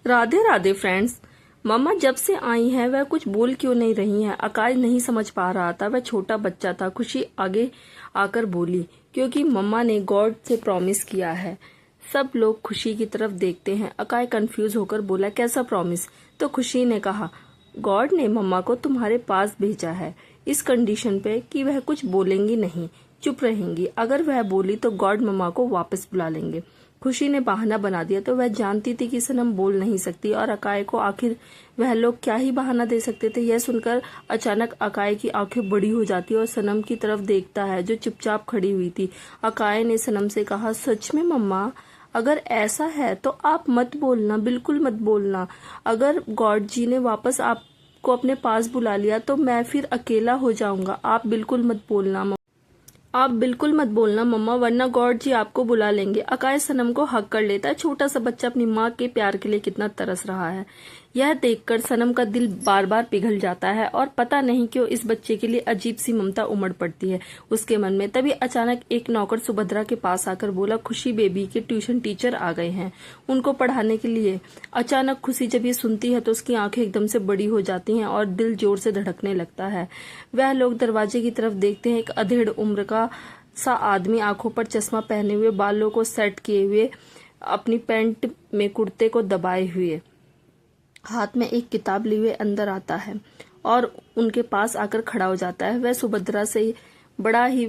Radhe Radhe friends. मम्मा जब से आई हैं वह कुछ बोल क्यों नहीं रही हैं। आकाश नहीं समझ पा रहा था, वह छोटा बच्चा था। खुशी आगे आकर बोली, क्योंकि मम्मा ने गॉड से प्रॉमिस किया है। सब लोग खुशी की तरफ देखते हैं। आकाश कंफ्यूज होकर बोला, कैसा प्रॉमिस? तो खुशी ने कहा, गॉड ने मम्मा को तुम्हारे पास भेजा है, इस कंडीशन पे कि वह कुछ बोलेंगी नहीं, चुप रहेंगी। अगर वह बोली तो गॉड मम्मा को वापस बुला लेंगे। खुशी ने बहाना बना दिया तो वह जानती थी कि सनम बोल नहीं सकती और अकाय को आखिर वह लोग क्या ही बहाना दे सकते थे। यह सुनकर अचानक अकाय की आंखें बड़ी हो जाती और सनम की तरफ देखता है जो चुपचाप खड़ी हुई थी। अकाय ने सनम से कहा, सच में मम्मा, अगर ऐसा है तो आप मत बोलना, बिल्कुल मत बोलना। अगर गॉड जी ने वापस आपको अपने पास बुला लिया तो मैं फिर अकेला हो जाऊंगा। आप बिल्कुल मत बोलना, आप बिल्कुल मत बोलना मम्मा, वरना गॉड जी आपको बुला लेंगे। अकाय सनम को हक कर लेता है। छोटा सा बच्चा अपनी माँ के प्यार के लिए कितना तरस रहा है, यह देखकर सनम का दिल बार बार पिघल जाता है और पता नहीं क्यों इस बच्चे के लिए अजीब सी ममता उमड़ पड़ती है उसके मन में। तभी अचानक एक नौकर सुभद्रा के पास आकर बोला, खुशी बेबी के ट्यूशन टीचर आ गए हैं उनको पढ़ाने के लिए। अचानक खुशी जब ये सुनती है तो उसकी आंखें एकदम से बड़ी हो जाती हैं और दिल जोर से धड़कने लगता है। वह लोग दरवाजे की तरफ देखते हैं। एक अधेड़ उम्र का सा आदमी, आंखों पर चश्मा पहने हुए, बालों को सेट किए हुए, अपनी पैंट में कुर्ते को दबाए हुए, हाथ में एक किताब लिए हुए अंदर आता है और उनके पास आकर खड़ा हो जाता है। वह सुभद्रा से बड़ा ही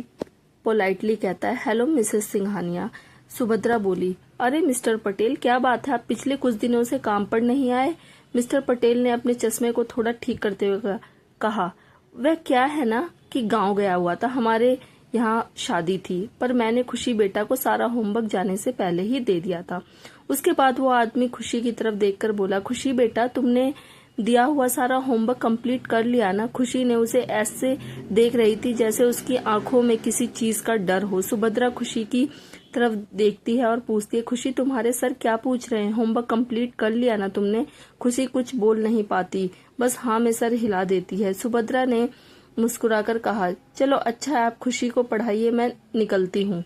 पोलाइटली कहता है, हेलो मिसेस सिंघानिया। सुभद्रा बोली, अरे मिस्टर पटेल, क्या बात है, आप पिछले कुछ दिनों से काम पर नहीं आए? मिस्टर पटेल ने अपने चश्मे को थोड़ा ठीक करते हुए कहा, वह क्या है ना कि गांव गया हुआ था, हमारे यहाँ शादी थी, पर मैंने खुशी बेटा को सारा होमवर्क जाने से पहले ही दे दिया था। उसके बाद वो आदमी खुशी की तरफ देखकर बोला, खुशी बेटा, तुमने दिया हुआ सारा होमवर्क कंप्लीट कर लिया ना? खुशी ने उसे ऐसे देख रही थी जैसे उसकी आंखों में किसी चीज का डर हो। सुभद्रा खुशी की तरफ देखती है और पूछती है, खुशी तुम्हारे सर क्या पूछ रहे हैं? होमवर्क कंप्लीट कर लिया ना तुमने? खुशी कुछ बोल नहीं पाती, बस हाँ में सर हिला देती है। सुभद्रा ने मुस्कुराकर कहा, चलो अच्छा है, आप खुशी को पढ़ाइए, मैं निकलती हूँ,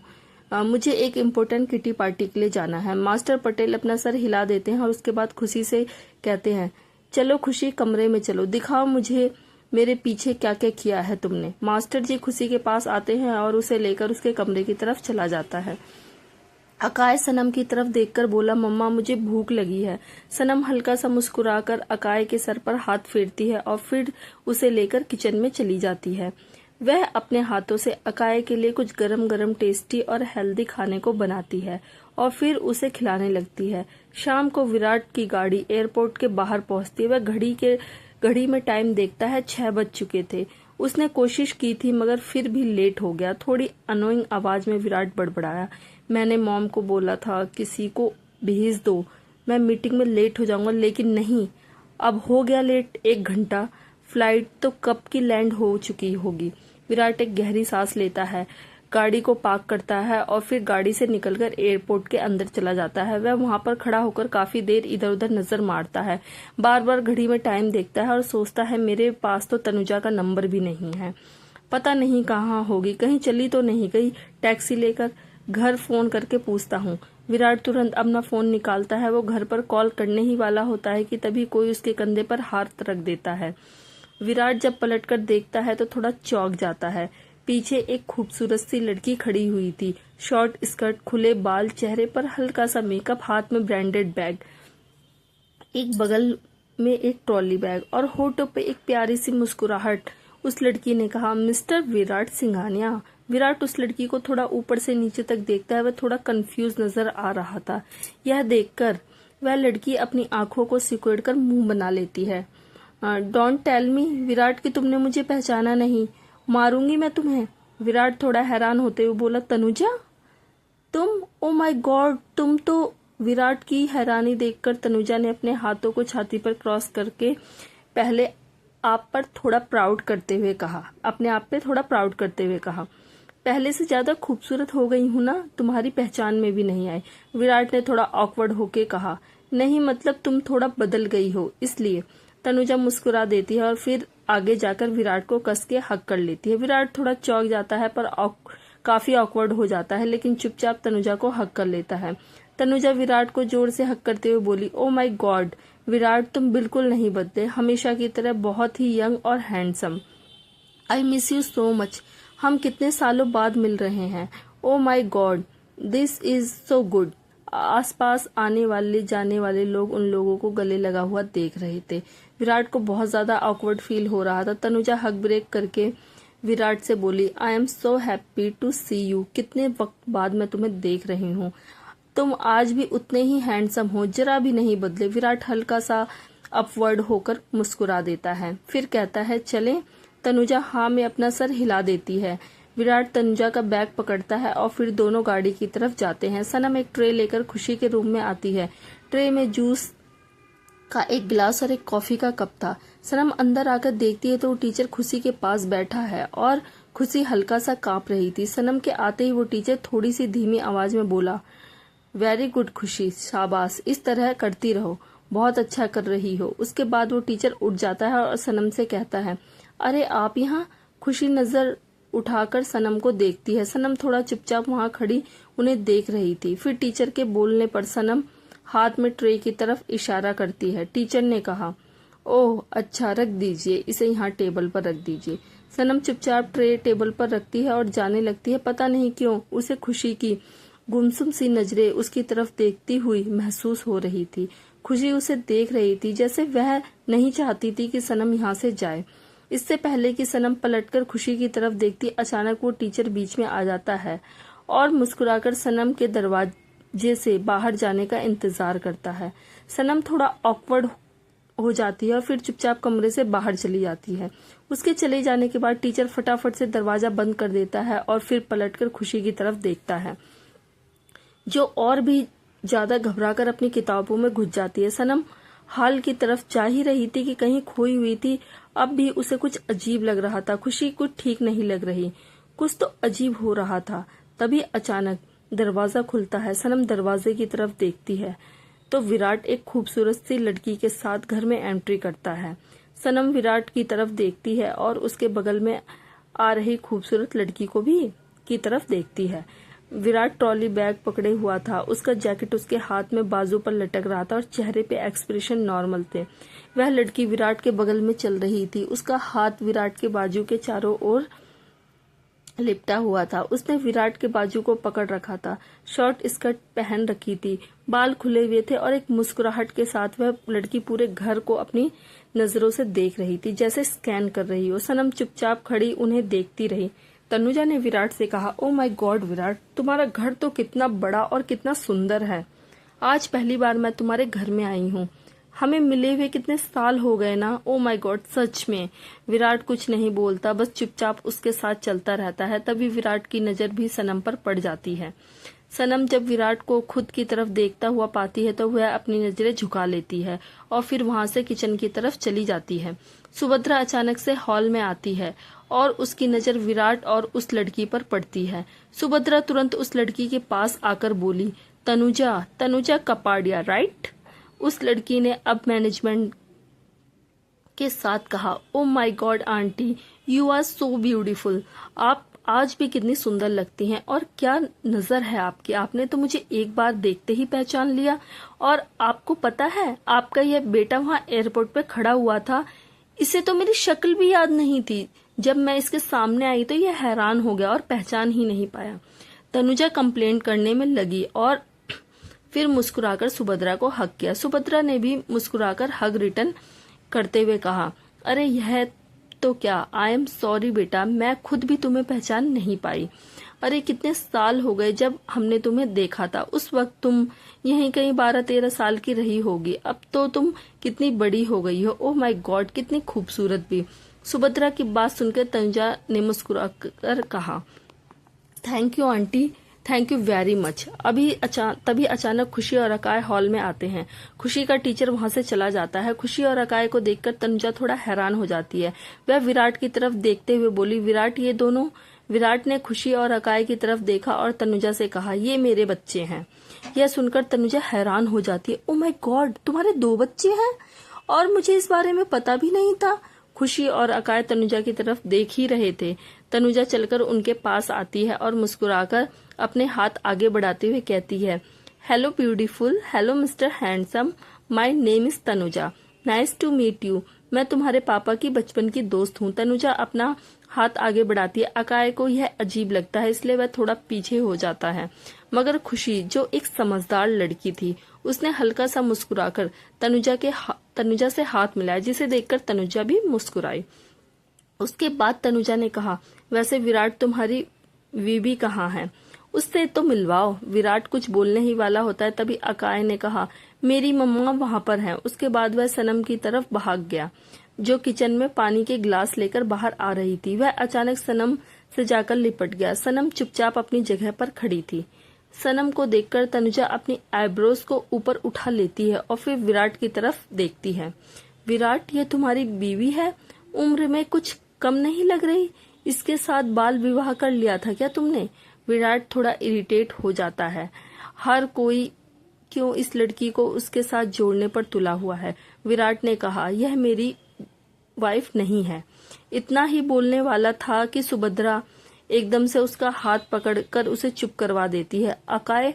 मुझे एक इम्पोर्टेंट किटी पार्टी के लिए जाना है। मास्टर पटेल अपना सर हिला देते हैं और उसके बाद खुशी से कहते हैं, चलो खुशी, कमरे में चलो, दिखाओ मुझे मेरे पीछे क्या क्या किया है तुमने। मास्टर जी खुशी के पास आते हैं और उसे लेकर उसके कमरे की तरफ चला जाता है। अकाय सनम की तरफ देखकर बोला, मम्मा मुझे भूख लगी है। सनम हल्का सा मुस्कुराकर अकाय के सर पर हाथ फेरती है और फिर उसे लेकर किचन में चली जाती है। वह अपने हाथों से अकाय के लिए कुछ गरम गरम टेस्टी और हेल्दी खाने को बनाती है और फिर उसे खिलाने लगती है। शाम को विराट की गाड़ी एयरपोर्ट के बाहर पहुंचती है। वह घड़ी में टाइम देखता है, 6 बज चुके थे। उसने कोशिश की थी मगर फिर भी लेट हो गया। थोड़ी अनोइंग आवाज में विराट बड़बड़ाया, मैंने मॉम को बोला था किसी को भेज दो, मैं मीटिंग में लेट हो जाऊंगा, लेकिन नहीं, अब हो गया लेट 1 घंटा, फ्लाइट तो कब की लैंड हो चुकी होगी। विराट एक गहरी सांस लेता है, गाड़ी को पार्क करता है और फिर गाड़ी से निकलकर एयरपोर्ट के अंदर चला जाता है। वह वहां पर खड़ा होकर काफी देर इधर उधर नजर मारता है, बार बार घड़ी में टाइम देखता है और सोचता है, मेरे पास तो तनुजा का नंबर भी नहीं है, पता नहीं कहाँ होगी, कहीं चली तो नहीं गई। टैक्सी लेकर घर फोन करके पूछता हूँ। विराट तुरंत अपना फोन निकालता है। वो घर पर कॉल करने ही वाला होता है कि तभी कोई उसके कंधे पर हाथ रख देता है। विराट जब पलटकर देखता है तो थोड़ा चौंक जाता है। पीछे एक खूबसूरत सी लड़की खड़ी हुई थी, शॉर्ट स्कर्ट, खुले बाल, चेहरे पर हल्का सा मेकअप, हाथ में ब्रांडेड बैग, एक बगल में एक ट्रॉली बैग और होठों पे एक प्यारी सी मुस्कुराहट। उस लड़की ने कहा, मिस्टर विराट सिंघानिया। विराट उस लड़की को थोड़ा ऊपर से नीचे तक देखता है। वह थोड़ा कंफ्यूज नजर आ रहा था। यह देखकर वह लड़की अपनी आंखों को सिकुड़कर मुंह बना लेती है। डोंट टेल मी विराट कि तुमने मुझे पहचाना नहीं, मारूंगी मैं तुम्हें। विराट थोड़ा हैरान होते हुए बोला, तनुजा तुम? ओ माय गॉड, तुम तो। विराट की हैरानी देखकर तनुजा ने अपने हाथों को छाती पर क्रॉस करके पहले आप पर थोड़ा प्राउड करते हुए कहा, अपने आप पे थोड़ा प्राउड करते हुए कहा, पहले से ज्यादा खूबसूरत हो गई हूं ना, तुम्हारी पहचान में भी नहीं आई। विराट ने थोड़ा ऑकवर्ड होके कहा, नहीं मतलब तुम थोड़ा बदल गई हो इसलिए। तनुजा मुस्कुरा देती है और फिर आगे जाकर विराट को कस के हक कर लेती है। विराट थोड़ा चौंक जाता है पर काफी ऑकवर्ड हो जाता है, लेकिन चुपचाप तनुजा को हक कर लेता है। तनुजा विराट को जोर से हक करते हुए बोली, ओ माय गॉड विराट, तुम बिल्कुल नहीं बदले, हमेशा की तरह बहुत ही यंग और handsome. I miss you so much. हम कितने सालों बाद मिल रहे हैं। Oh my god, this is so good. आसपास आने वाले जाने वाले लोग उन लोगों को गले लगा हुआ देख रहे थे। विराट को बहुत ज्यादा ऑकवर्ड फील हो रहा था। तनुजा हक ब्रेक करके विराट से बोली, I am so happy to see you. कितने वक्त बाद मैं तुम्हें देख रही हूँ। तुम आज भी उतने ही हैंडसम हो, जरा भी नहीं बदले। विराट हल्का सा अपवर्ड होकर मुस्कुरा देता है, फिर कहता है, चलें। तनुजा हाँ में अपना सर हिला देती है। विराट तनुजा का बैग पकड़ता है और फिर दोनों गाड़ी की तरफ जाते हैं। सनम एक ट्रे लेकर खुशी के रूम में आती है। ट्रे में जूस का एक गिलास और एक कॉफी का कप था। सनम अंदर आकर देखती है तो वो टीचर खुशी के पास बैठा है और खुशी हल्का सा कांप रही थी। सनम के आते ही वो टीचर थोड़ी सी धीमी आवाज में बोला, वेरी गुड खुशी, शाबाश, इस तरह करती रहो, बहुत अच्छा कर रही हो। उसके बाद वो टीचर उठ जाता है और सनम से कहता है, अरे आप यहाँ। खुशी नजर उठाकर सनम को देखती है। सनम थोड़ा चुपचाप वहाँ खड़ी उन्हें देख रही थी। फिर टीचर के बोलने पर सनम हाथ में ट्रे की तरफ इशारा करती है। टीचर ने कहा, ओह अच्छा, रख दीजिए, इसे यहाँ टेबल पर रख दीजिए। सनम चुपचाप ट्रे टेबल पर रखती है और जाने लगती है। पता नहीं क्यों उसे खुशी की गुमसुम सी नजरें उसकी तरफ देखती हुई महसूस हो रही थी। खुशी उसे देख रही थी जैसे वह नहीं चाहती थी कि सनम यहाँ से जाए। इससे पहले कि सनम पलटकर खुशी की तरफ देखती, अचानक वो टीचर बीच में आ जाता है और मुस्कुराकर सनम के दरवाजे से बाहर जाने का इंतजार करता है। सनम थोड़ा ऑकवर्ड हो जाती है और फिर चुपचाप कमरे से बाहर चली जाती है। उसके चले जाने के बाद टीचर फटाफट से दरवाजा बंद कर देता है और फिर पलटकर खुशी की तरफ देखता है, जो और भी ज्यादा घबराकर अपनी किताबों में घुस जाती है। सनम हॉल की तरफ जा ही रही थी कि कहीं खोई हुई थी। अब भी उसे कुछ अजीब लग रहा था। खुशी कुछ ठीक नहीं लग रही, कुछ तो अजीब हो रहा था। तभी अचानक दरवाजा खुलता है। सनम दरवाजे की तरफ देखती है तो विराट एक खूबसूरत सी लड़की के साथ घर में एंट्री करता है। सनम विराट की तरफ देखती है और उसके बगल में आ रही खूबसूरत लड़की को भी की तरफ देखती है। विराट ट्रॉली बैग पकड़े हुआ था। उसका जैकेट उसके हाथ में बाजू पर लटक रहा था और चेहरे पे एक्सप्रेशन नॉर्मल थे। वह लड़की विराट के बगल में चल रही थी। उसका हाथ विराट के बाजू के चारों ओर लिपटा हुआ था। उसने विराट के बाजू को पकड़ रखा था। शॉर्ट स्कर्ट पहन रखी थी, बाल खुले हुए थे और एक मुस्कुराहट के साथ वह लड़की पूरे घर को अपनी नजरों से देख रही थी, जैसे स्कैन कर रही हो। सनम चुपचाप खड़ी उन्हें देखती रही। तनुजा ने विराट से कहा, ओ माय गॉड विराट, तुम्हारा घर तो कितना बड़ा और कितना सुंदर है। आज पहली बार मैं तुम्हारे घर में आई हूँ। हमें मिले हुए कितने साल हो गए ना। ओ माय गॉड, सच में। विराट कुछ नहीं बोलता, बस चुपचाप उसके साथ चलता रहता है। तभी विराट की नजर भी सनम पर पड़ जाती है। सनम जब विराट को खुद की तरफ देखता हुआ पाती है तो वह अपनी नजरें झुका लेती है और फिर वहां से किचन की तरफ चली जाती है। सुभद्रा अचानक से हॉल में आती है और उसकी नजर विराट और उस लड़की पर पड़ती है। सुभद्रा तुरंत उस लड़की के पास आकर बोली, तनुजा, तनुजा कपाड़िया राइट? उस लड़की ने अब मैनेजमेंट के साथ कहा, oh my god aunty, you are so beautiful. आप आज भी कितनी सुंदर लगती हैं और क्या नजर है आपकी। आपने तो मुझे एक बार देखते ही पहचान लिया। और आपको पता है, आपका यह बेटा वहां एयरपोर्ट पे खड़ा हुआ था, इसे तो मेरी शक्ल भी याद नहीं थी। जब मैं इसके सामने आई तो यह हैरान हो गया और पहचान ही नहीं पाया। तनुजा कंप्लेन करने में लगी और फिर मुस्कुराकर सुभद्रा को हग किया। सुभद्रा ने भी मुस्कुराकर हग रिटर्न करते हुए कहा, अरे यह तो क्या, आई एम सॉरी बेटा, मैं खुद भी तुम्हें पहचान नहीं पाई। अरे कितने साल हो गए जब हमने तुम्हें देखा था। उस वक्त तुम यहीं कहीं 12-13 साल की रही होगी। अब तो तुम कितनी बड़ी हो गई हो। ओह माय गॉड, कितनी खूबसूरत भी। सुभद्रा की बात सुनकर तनुजा ने मुस्कुराकर कहा, thank you aunty, thank you very much. तभी अचानक खुशी और अकाय हॉल में आते हैं। खुशी का टीचर वहां से चला जाता है। खुशी और अकाय को देखकर तनुजा थोड़ा हैरान हो जाती है। वह विराट की तरफ देखते हुए बोली, विराट, ये दोनों? विराट ने खुशी और अकाय की तरफ देखा और तनुजा से कहा, ये मेरे बच्चे हैं। यह सुनकर तनुजा हैरान हो जाती है। ओ माय गॉड, तुम्हारे 2 बच्चे हैं और मुझे इस बारे में पता भी नहीं था। खुशी और अकाय तनुजा की तरफ देख ही रहे थे। तनुजा चलकर उनके पास आती है और मुस्कुराकर अपने हाथ आगे बढ़ाते हुए कहती है, hello beautiful, hello mister handsome, my name is Tanuja, nice to meet you. मैं तुम्हारे पापा की बचपन की दोस्त हूँ। तनुजा अपना हाथ आगे बढ़ाती है। अकाय को यह अजीब लगता है, इसलिए वह थोड़ा पीछे हो जाता है। मगर खुशी, जो एक समझदार लड़की थी, उसने हल्का सा मुस्कुराकर तनुजा से हाथ मिलाया, जिसे देखकर तनुजा भी मुस्कुराई। उसके बाद तनुजा ने कहा, वैसे विराट तुम्हारी बीवी कहाँ है? उससे तो मिलवाओ। विराट कुछ बोलने ही वाला होता है, तभी अकाय ने कहा, मेरी मम्मा वहां पर हैं। उसके बाद वह सनम की तरफ भाग गया, जो किचन में पानी के गिलास लेकर बाहर आ रही थी। वह अचानक सनम से जाकर लिपट गया। सनम चुपचाप अपनी जगह पर खड़ी थी। सनम को देखकर तनुजा अपनी आईब्रोज को ऊपर उठा लेती है और फिर विराट की तरफ देखती है। विराट, ये तुम्हारी बीवी है? उम्र में कुछ कम नहीं लग रही। इसके साथ बाल विवाह कर लिया था क्या तुमने? विराट थोड़ा इरिटेट हो जाता है। हर कोई क्यों इस लड़की को उसके साथ जोड़ने पर तुला हुआ है। विराट ने कहा, यह मेरी वाइफ नहीं है। इतना ही बोलने वाला था कि सुभद्रा एकदम से उसका हाथ पकड़कर उसे चुप करवा देती है। अकाय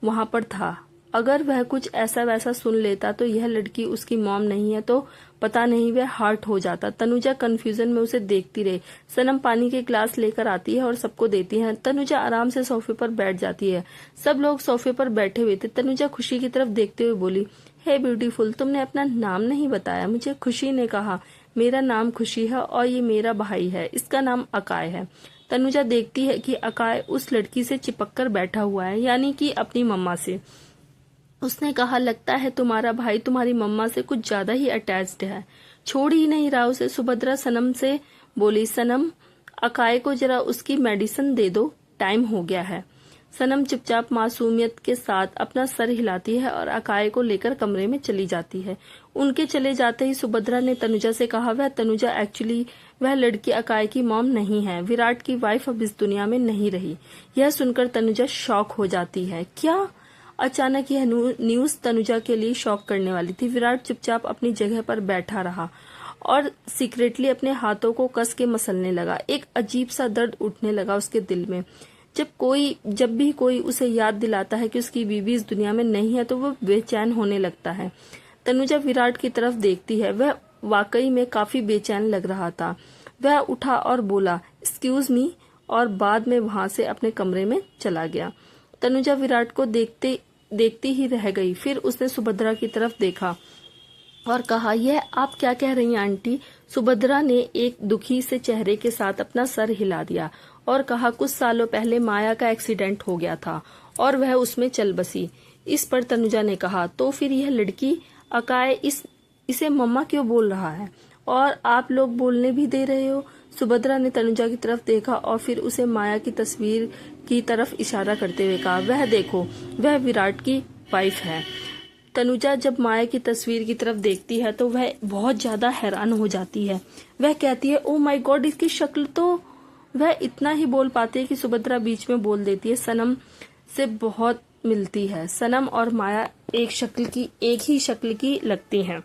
वहां पर था। अगर वह कुछ ऐसा वैसा सुन लेता तो यह लड़की उसकी मॉम नहीं है, तो पता नहीं वह हर्ट हो जाता। तनुजा कंफ्यूजन में उसे देखती रही। सनम पानी के ग्लास लेकर आती है और सबको देती है। तनुजा आराम से सोफे पर बैठ जाती है। सब लोग सोफे पर बैठे हुए थे। तनुजा खुशी की तरफ देखते हुए बोली, हे ब्यूटीफुल, तुमने अपना नाम नहीं बताया मुझे। खुशी ने कहा, मेरा नाम खुशी है और ये मेरा भाई है, इसका नाम अकाय है। तनुजा देखती है कि अकाय उस लड़की से चिपक कर बैठा हुआ है, यानी कि अपनी मम्मा से। उसने कहा, लगता है तुम्हारा भाई तुम्हारी मम्मा से कुछ ज्यादा ही अटैच्ड है, छोड़ ही नहीं रहा उसे। सुभद्रा सनम से बोली, सनम, अकाय को जरा उसकी मेडिसिन दे दो, टाइम हो गया है। सनम चुपचाप मासूमियत के साथ अपना सर हिलाती है और अकाय को लेकर कमरे में चली जाती है। उनके चले जाते ही सुभद्रा ने तनुजा से कहा, वह लड़की अकाय की मॉम नहीं है। विराट की वाइफ अब इस दुनिया में नहीं रही। यह सुनकर तनुजा शॉक हो जाती है। क्या? अचानक यह न्यूज तनुजा के लिए शॉक करने वाली थी। विराट चुपचाप अपनी जगह पर बैठा रहा और सीक्रेटली अपने हाथों को कस के मसलने लगा। एक अजीब सा दर्द उठने लगा उसके दिल में। जब भी कोई उसे याद दिलाता है कि उसकी बीवी इस दुनिया में नहीं है, तो वो बेचैन होने लगता है। तनुजा विराट की तरफ देखती है। वह वाकई में काफी बेचैन लग रहा था। वह उठा और बोला, एक्सक्यूज मी, और बाद में वहां से अपने कमरे में चला गया। तनुजा विराट को देखती ही रह गई। फिर उसने सुभद्रा की तरफ देखा और कहा, यह आप क्या कह रही हैं आंटी? सुभद्रा ने एक दुखी से चेहरे के साथ अपना सर हिला दिया और कहा, कुछ सालों पहले माया का एक्सीडेंट हो गया था और वह उसमें चल बसी। इस पर तनुजा ने कहा, तो फिर यह लड़की अकाय इसे मम्मा क्यों बोल रहा है और आप लोग बोलने भी दे रहे हो? सुभद्रा ने तनुजा की तरफ देखा और फिर उसे माया की तस्वीर की तरफ इशारा करते हुए कहा, वह देखो, वह विराट की वाइफ है। तनुजा जब माया की तस्वीर की तरफ देखती है तो वह बहुत ज्यादा हैरान हो जाती है। वह कहती है, ओ माय गॉड, इसकी शक्ल तो। वह इतना ही बोल पाती है कि सुभद्रा बीच में बोल देती है, सनम से बहुत मिलती है। सनम और माया एक ही शक्ल की लगती हैं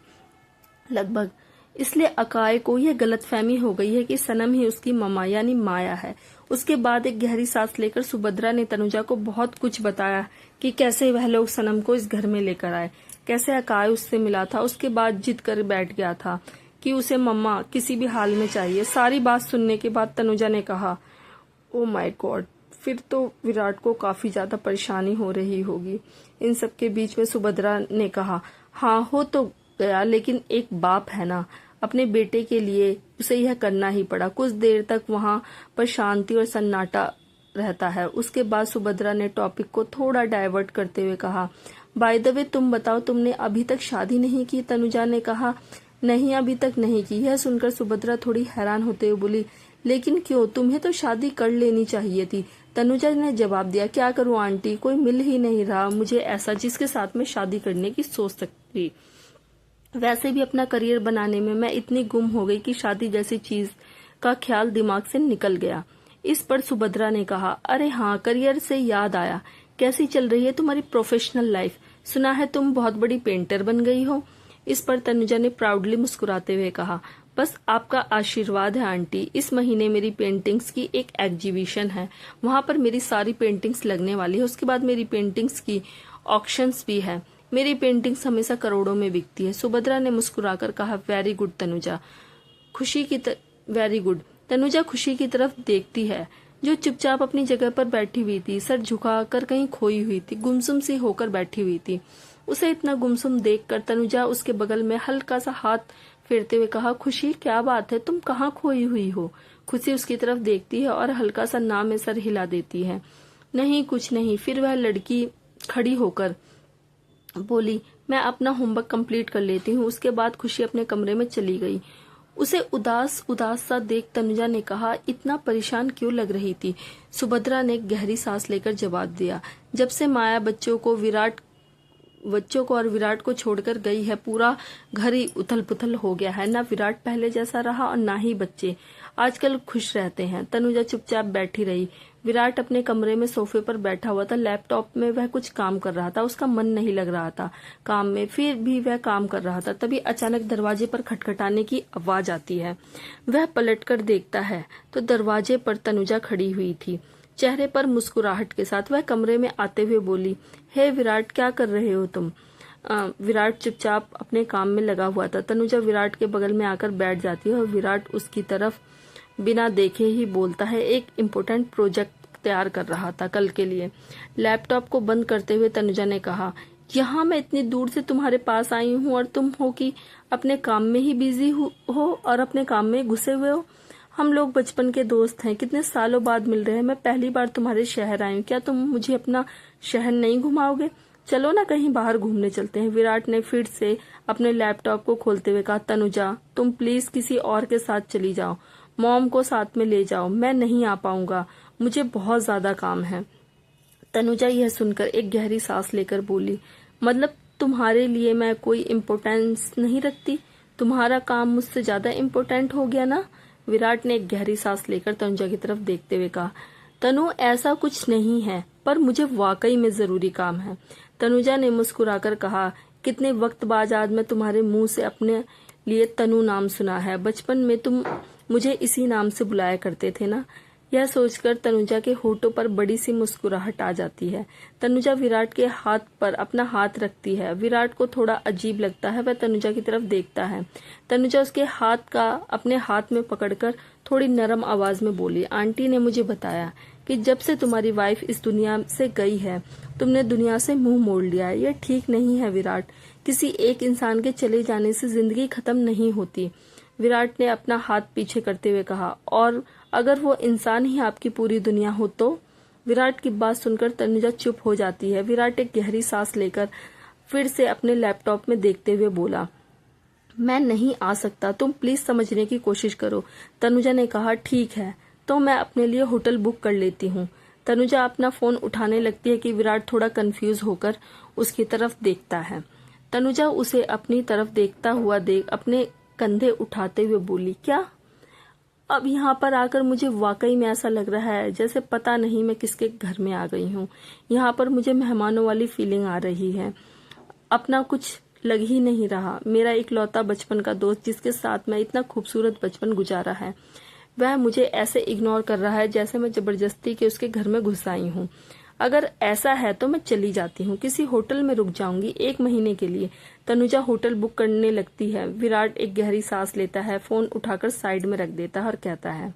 लगभग। इसलिए अकाय को यह गलतफहमी हो गई है कि सनम ही उसकी मम्मा यानी माया है। उसके बाद एक गहरी सांस लेकर सुभद्रा ने तनुजा को बहुत कुछ बताया कि कैसे वह लोग सनम को इस घर में लेकर आए, कैसे अकाय उससे मिला था। उसके बाद जिद कर बैठ गया था कि उसे मम्मा किसी भी हाल में चाहिए। सारी बात सुनने के बाद तनुजा ने कहा, ओ माय गॉड, फिर तो विराट को काफी ज्यादा परेशानी हो रही होगी। इन सब के बीच में सुभद्रा ने कहा, हाँ हो तो गया, लेकिन एक बाप है ना, अपने बेटे के लिए उसे यह करना ही पड़ा। कुछ देर तक वहां पर शांति और सन्नाटा रहता है। उसके बाद सुभद्रा ने टॉपिक को थोड़ा डाइवर्ट करते हुए कहा, बाय द वे, तुम बताओ, तुमने अभी तक शादी नहीं की? तनुजा ने कहा, नहीं, अभी तक नहीं की। यह सुनकर सुभद्रा थोड़ी हैरान होते हुए बोली, लेकिन क्यों? तुम्हें तो शादी कर लेनी चाहिए थी। तनुजा ने जवाब दिया, क्या करूं आंटी, कोई मिल ही नहीं रहा मुझे ऐसा जिसके साथ में शादी करने की सोच सकती। वैसे भी अपना करियर बनाने में मैं इतनी गुम हो गई कि शादी जैसी चीज का ख्याल दिमाग से निकल गया। इस पर सुभद्रा ने कहा, अरे हाँ, करियर से याद आया, कैसी चल रही है तुम्हारी प्रोफेशनल लाइफ? सुना है तुम बहुत बड़ी पेंटर बन गई हो। इस पर तनुजा ने प्राउडली मुस्कुराते हुए कहा, बस आपका आशीर्वाद है आंटी। इस महीने मेरी पेंटिंग्स की एक एग्जीबिशन है, वहां पर मेरी सारी पेंटिंग्स लगने वाली है। उसके बाद मेरी पेंटिंग्स की ऑक्शंस भी है। मेरी पेंटिंग्स हमेशा करोड़ों में बिकती है। सुभद्रा ने मुस्कुराकर कहा, very good Tanuja. Very good. Tanuja खुशी की तरफ देखती है, जो चुपचाप अपनी जगह पर बैठी हुई थी, सर झुकाकर कहीं खोई हुई थी, गुमसुम सी होकर बैठी हुई थी। उसे इतना गुमसुम देखकर तनुजा उसके बगल में हल्का सा हाथ फेरते हुए कहा, खुशी क्या बात है, तुम कहाँ खोई हुई हो? खुशी उसकी तरफ देखती है और हल्का सा ना में सर हिला देती है। नहीं, कुछ नहीं। फिर वह लड़की खड़ी होकर बोली, मैं अपना होमवर्क कंप्लीट कर लेती हूँ। उसके बाद खुशी अपने कमरे में चली गई। उसे उदास उदास सा देख तनुजा ने कहा, इतना परेशान क्यों लग रही थी? सुभद्रा ने गहरी सांस लेकर जवाब दिया, जब से माया बच्चों को और विराट को छोड़कर गई है, पूरा घर ही उथल पुथल हो गया है। ना विराट पहले जैसा रहा और ना ही बच्चे आजकल खुश रहते हैं। तनुजा चुपचाप बैठी रही। विराट अपने कमरे में सोफे पर बैठा हुआ था। लैपटॉप में वह कुछ काम कर रहा था। उसका मन नहीं लग रहा था काम में, फिर भी वह काम कर रहा था। तभी अचानक दरवाजे पर खटखटाने की आवाज आती है। वह पलटकर देखता है तो दरवाजे पर तनुजा खड़ी हुई थी, चेहरे पर मुस्कुराहट के साथ। वह कमरे में आते हुए बोली, हे विराट, क्या कर रहे हो तुम? विराट चुपचाप अपने काम में लगा हुआ था। तनुजा विराट के बगल में आकर बैठ जाती है और विराट उसकी तरफ बिना देखे ही बोलता है, एक इम्पोर्टेंट प्रोजेक्ट तैयार कर रहा था कल के लिए। लैपटॉप को बंद करते हुए तनुजा ने कहा, यहाँ मैं इतनी दूर से तुम्हारे पास आई हूँ और तुम हो कि अपने काम में ही बिजी हो और अपने काम में घुसे हुए हो। हम लोग बचपन के दोस्त हैं, कितने सालों बाद मिल रहे हैं। मैं पहली बार तुम्हारे शहर आई हूँ, क्या तुम मुझे अपना शहर नहीं घुमाओगे? चलो ना कहीं बाहर घूमने चलते हैं। विराट ने फिर से अपने लैपटॉप को खोलते हुए कहा, तनुजा तुम प्लीज किसी और के साथ चली जाओ, मॉम को साथ में ले जाओ, मैं नहीं आ पाऊंगा, मुझे बहुत ज्यादा काम है। तनुजा यह सुनकर एक गहरी सांस लेकर बोली, मतलब तुम्हारे लिए मैं कोई इम्पोर्टेंस नहीं रखती? तुम्हारा काम मुझसे ज्यादा इम्पोर्टेंट हो गया ना? विराट ने एक गहरी सांस लेकर तनुजा की तरफ देखते हुए कहा, तनु ऐसा कुछ नहीं है, पर मुझे वाकई में जरूरी काम है। तनुजा ने मुस्कुराकर कहा, कितने वक्त बाद आज मैं तुम्हारे मुंह से अपने लिए तनु नाम सुना है। बचपन में तुम मुझे इसी नाम से बुलाया करते थे ना? यह सोचकर तनुजा के होठों पर बड़ी सी मुस्कुराहट आ जाती है। तनुजा विराट के हाथ पर अपना हाथ रखती है। विराट को थोड़ा अजीब लगता है। वह तनुजा की तरफ देखता है। तनुजा उसके हाथ का अपने हाथ में पकड़कर थोड़ी नरम आवाज में बोली, आंटी ने मुझे बताया कि जब से तुम्हारी वाइफ इस दुनिया से गई है, तुमने दुनिया से मुंह मोड़ लिया है। यह ठीक नहीं है विराट। किसी एक इंसान के चले जाने से जिंदगी खत्म नहीं होती। विराट ने अपना हाथ पीछे करते हुए कहा, और अगर वो इंसान ही आपकी पूरी दुनिया हो तो? विराट की बात सुनकर तनुजा चुप हो जाती है। विराट एक गहरी सांस लेकर फिर से अपने लैपटॉप में देखते हुए बोला, मैं नहीं आ सकता, तुम प्लीज समझने की कोशिश करो। तनुजा ने कहा, ठीक है, तो मैं अपने लिए होटल बुक कर लेती हूँ। तनुजा अपना फोन उठाने लगती है कि विराट थोड़ा कंफ्यूज होकर उसकी तरफ देखता है। तनुजा उसे अपनी तरफ देखता हुआ देख अपने कंधे उठाते हुए बोली, क्या? अब यहाँ पर आकर मुझे वाकई में ऐसा लग रहा है जैसे पता नहीं मैं किसके घर में आ गई हूँ। यहाँ पर मुझे मेहमानों वाली फीलिंग आ रही है। अपना कुछ लग ही नहीं रहा। मेरा इकलौता बचपन का दोस्त जिसके साथ मैं इतना खूबसूरत बचपन गुजारा है, वह मुझे ऐसे इग्नोर कर रहा है जैसे मैं जबरदस्ती के उसके घर में घुस आई हूँ। अगर ऐसा है तो मैं चली जाती हूँ, किसी होटल में रुक जाऊंगी 1 महीने के लिए। तनुजा होटल बुक करने लगती है। विराट एक गहरी सांस लेता है, फोन उठाकर साइड में रख देता है और कहता है,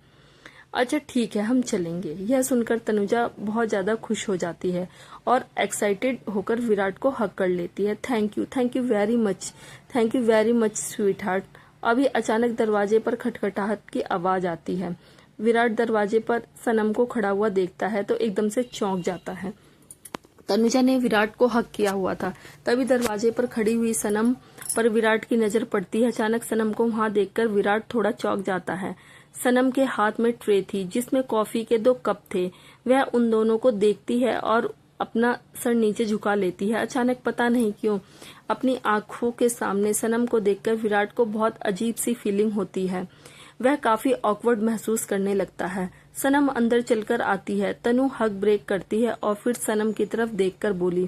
अच्छा ठीक है, हम चलेंगे। यह सुनकर तनुजा बहुत ज्यादा खुश हो जाती है और एक्साइटेड होकर विराट को हग कर लेती है। Thank you very much sweet heart. अभी अचानक दरवाजे पर खटखटाहट की आवाज आती है। विराट दरवाजे पर सनम को खड़ा हुआ देखता है तो एकदम से चौंक जाता है। तनुजा ने विराट को हक किया हुआ था। तभी दरवाजे पर खड़ी हुई सनम पर विराट की नजर पड़ती है। अचानक सनम को वहां देखकर विराट थोड़ा चौंक जाता है। सनम के हाथ में ट्रे थी जिसमें कॉफी के 2 कप थे। वह उन दोनों को देखती है और अपना सर नीचे झुका लेती है। अचानक पता नहीं क्यों अपनी आंखों के सामने सनम को देखकर विराट को बहुत अजीब सी फीलिंग होती है। वह काफी ऑकवर्ड महसूस करने लगता है। सनम अंदर चलकर आती है। तनु हग ब्रेक करती है और फिर सनम की तरफ देखकर बोली,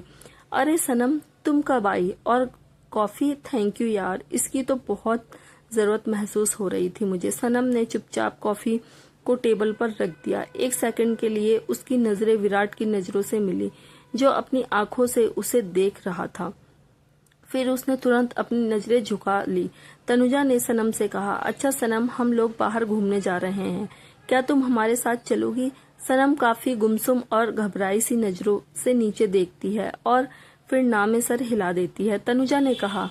अरे सनम, तुम कब आई? और कॉफी? थैंक यू यार, इसकी तो बहुत जरूरत महसूस हो रही थी मुझे। सनम ने चुपचाप कॉफी को टेबल पर रख दिया। 1 सेकंड के लिए उसकी नजरें विराट की नजरों से मिली। जो अपनी आंखों से उसे देख रहा था। फिर उसने तुरंत अपनी नजरें झुका ली। तनुजा ने सनम से कहा, अच्छा सनम, हम लोग बाहर घूमने जा रहे हैं, क्या तुम हमारे साथ चलोगी? सनम काफी गुमसुम और घबराई सी नजरों से नीचे देखती है और फिर ना में सर हिला देती है। तनुजा ने कहा,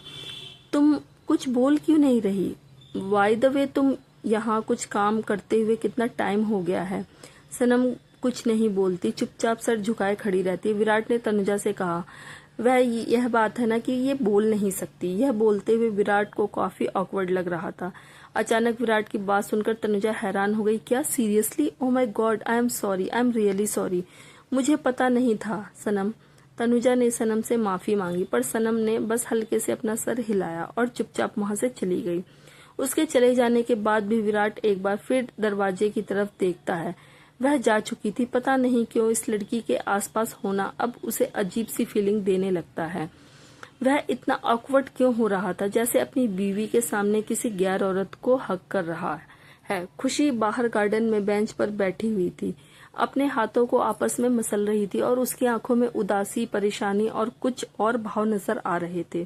तुम कुछ बोल क्यों नहीं रही? बाय द वे, तुम यहाँ कुछ काम करते हुए कितना टाइम हो गया है? सनम कुछ नहीं बोलती, चुपचाप सर झुकाए खड़ी रहती। विराट ने तनुजा से कहा, वह यह बात है ना कि ये बोल नहीं सकती। यह बोलते हुए विराट को काफी ऑकवर्ड लग रहा था। अचानक विराट की बात सुनकर तनुजा हैरान हो गई। क्या seriously? Oh my God, I am sorry, I am really sorry, मुझे पता नहीं था सनम। तनुजा ने सनम से माफी मांगी, पर सनम ने बस हल्के से अपना सर हिलाया और चुपचाप वहां से चली गई। उसके चले जाने के बाद भी विराट एक बार फिर दरवाजे की तरफ देखता है। वह जा चुकी थी। पता नहीं क्यों इस लड़की के आसपास होना अब उसे अजीब सी फीलिंग देने लगता है। वह इतना ऑकवर्ड क्यों हो रहा था, जैसे अपनी बीवी के सामने किसी गैर औरत को हक कर रहा है। खुशी बाहर गार्डन में बेंच पर बैठी हुई थी, अपने हाथों को आपस में मसल रही थी और उसकी आंखों में उदासी, परेशानी और कुछ और भाव नजर आ रहे थे।